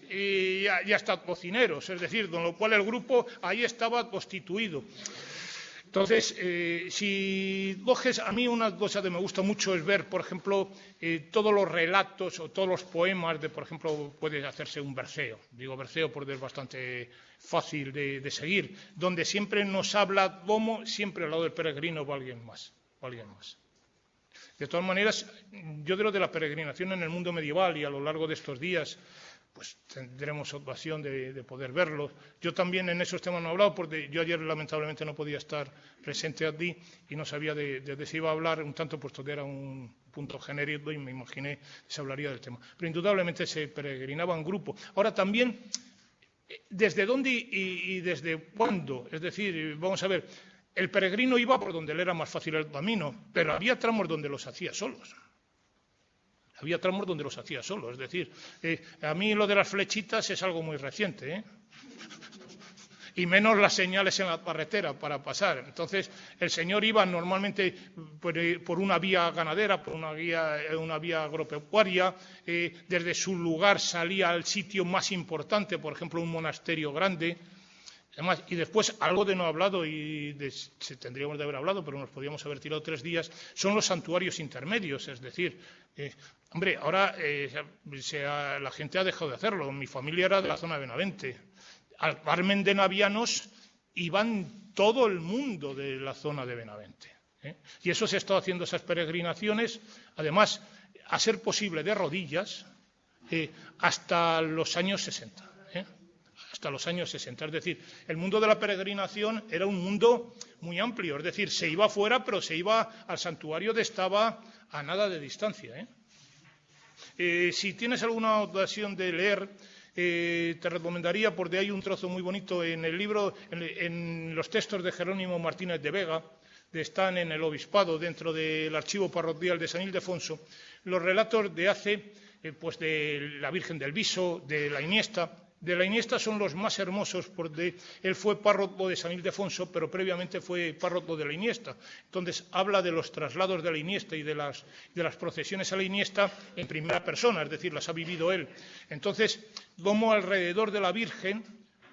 y hasta cocineros, es decir, con lo cual el grupo ahí estaba constituido. Entonces, si coges, a mí una cosa que me gusta mucho es ver, por ejemplo, todos los relatos o todos los poemas de, por ejemplo, puede hacerse un Berceo. Digo Berceo porque es bastante fácil de seguir, donde siempre nos habla cómo siempre al lado del peregrino va alguien más. De todas maneras, yo creo que la peregrinación en el mundo medieval y a lo largo de estos días, pues tendremos ocasión de poder verlo. Yo también en esos temas no he hablado, porque yo ayer lamentablemente no podía estar presente allí y no sabía de si iba a hablar un tanto, puesto que era un punto genérico y me imaginé que se hablaría del tema. Pero indudablemente se peregrinaba en grupo. Ahora también, ¿desde dónde y desde cuándo? Es decir, vamos a ver, el peregrino iba por donde le era más fácil el camino, pero había tramos donde los hacía solos. Es decir, a mí lo de las flechitas es algo muy reciente, y menos las señales en la carretera para pasar. Entonces, el señor iba normalmente por una vía ganadera, por una vía agropecuaria, desde su lugar salía al sitio más importante, por ejemplo, un monasterio grande. Además, y después, algo de no hablado, tendríamos de haber hablado, pero nos podríamos haber tirado 3 días, son los santuarios intermedios. Es decir, hombre, ahora la gente ha dejado de hacerlo. Mi familia era de la zona de Benavente. Al Carmen de Navianos iban todo el mundo de la zona de Benavente. Y eso se ha estado haciendo, esas peregrinaciones, además, a ser posible de rodillas, hasta los años 60. Hasta los años 60. Es decir, el mundo de la peregrinación era un mundo muy amplio. Es decir, se iba fuera, pero se iba al santuario que estaba a nada de distancia. Si tienes alguna ocasión de leer, te recomendaría, porque hay un trozo muy bonito en el libro, en los textos de Jerónimo Martínez de Vega, que están en el obispado, dentro del archivo parroquial de San Ildefonso, los relatos de la Virgen del Viso, de la Iniesta. De la Iniesta son los más hermosos, porque él fue párroco de San Ildefonso, pero previamente fue párroco de la Iniesta. Entonces habla de los traslados de la Iniesta y de las procesiones a la Iniesta en primera persona, es decir, las ha vivido él. Entonces, como alrededor de la Virgen,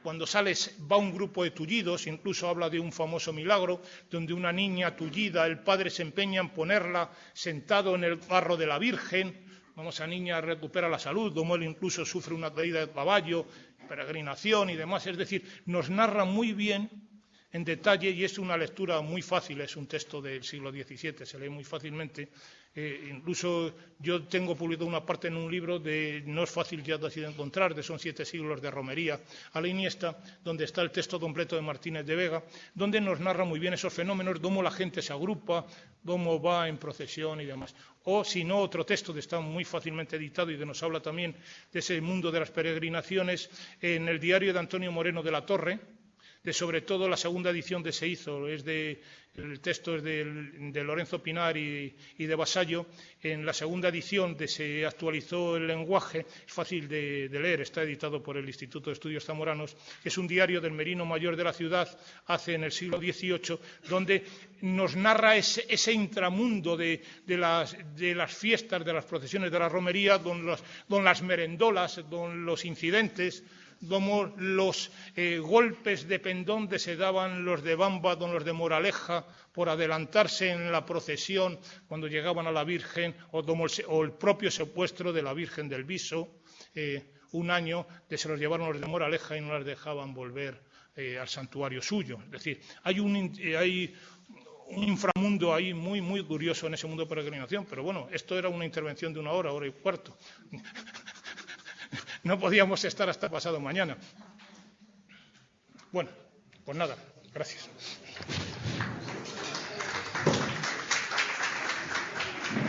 cuando sales, va un grupo de tullidos, incluso habla de un famoso milagro, donde una niña tullida, el padre se empeña en ponerla sentado en el carro de la Virgen. Esa niña recupera la salud, como él incluso sufre una caída de caballo, peregrinación y demás. Es decir, nos narra muy bien en detalle, y es una lectura muy fácil, es un texto del siglo XVII, se lee muy fácilmente. Incluso yo tengo publicado una parte en un libro no es fácil ya de encontrar, son 7 siglos de romería a la Iniesta, donde está el texto completo de Martínez de Vega, donde nos narra muy bien esos fenómenos, cómo la gente se agrupa, cómo va en procesión y demás. O, si no, otro texto que está muy fácilmente editado y que nos habla también de ese mundo de las peregrinaciones, en el diario de Antonio Moreno de la Torre, sobre todo la segunda edición que se hizo, el texto es de Lorenzo Pinar y de Vasallo. En la segunda edición se actualizó el lenguaje, es fácil de leer, está editado por el Instituto de Estudios Zamoranos, que es un diario del merino mayor de la ciudad, hace en el siglo XVIII, donde nos narra ese intramundo de las fiestas, de las procesiones de la romería, don las merendolas, don los incidentes, como los golpes de pendón que se daban los de Bamba, los de Moraleja, por adelantarse en la procesión cuando llegaban a la Virgen, o el propio secuestro de la Virgen del Viso, un año que se los llevaron los de Moraleja y no las dejaban volver al santuario suyo. Es decir, hay un inframundo ahí muy, muy curioso en ese mundo de peregrinación, pero bueno, esto era una intervención de 1 hora, 1 hora y cuarto. No podíamos estar hasta pasado mañana. Bueno, pues nada, gracias.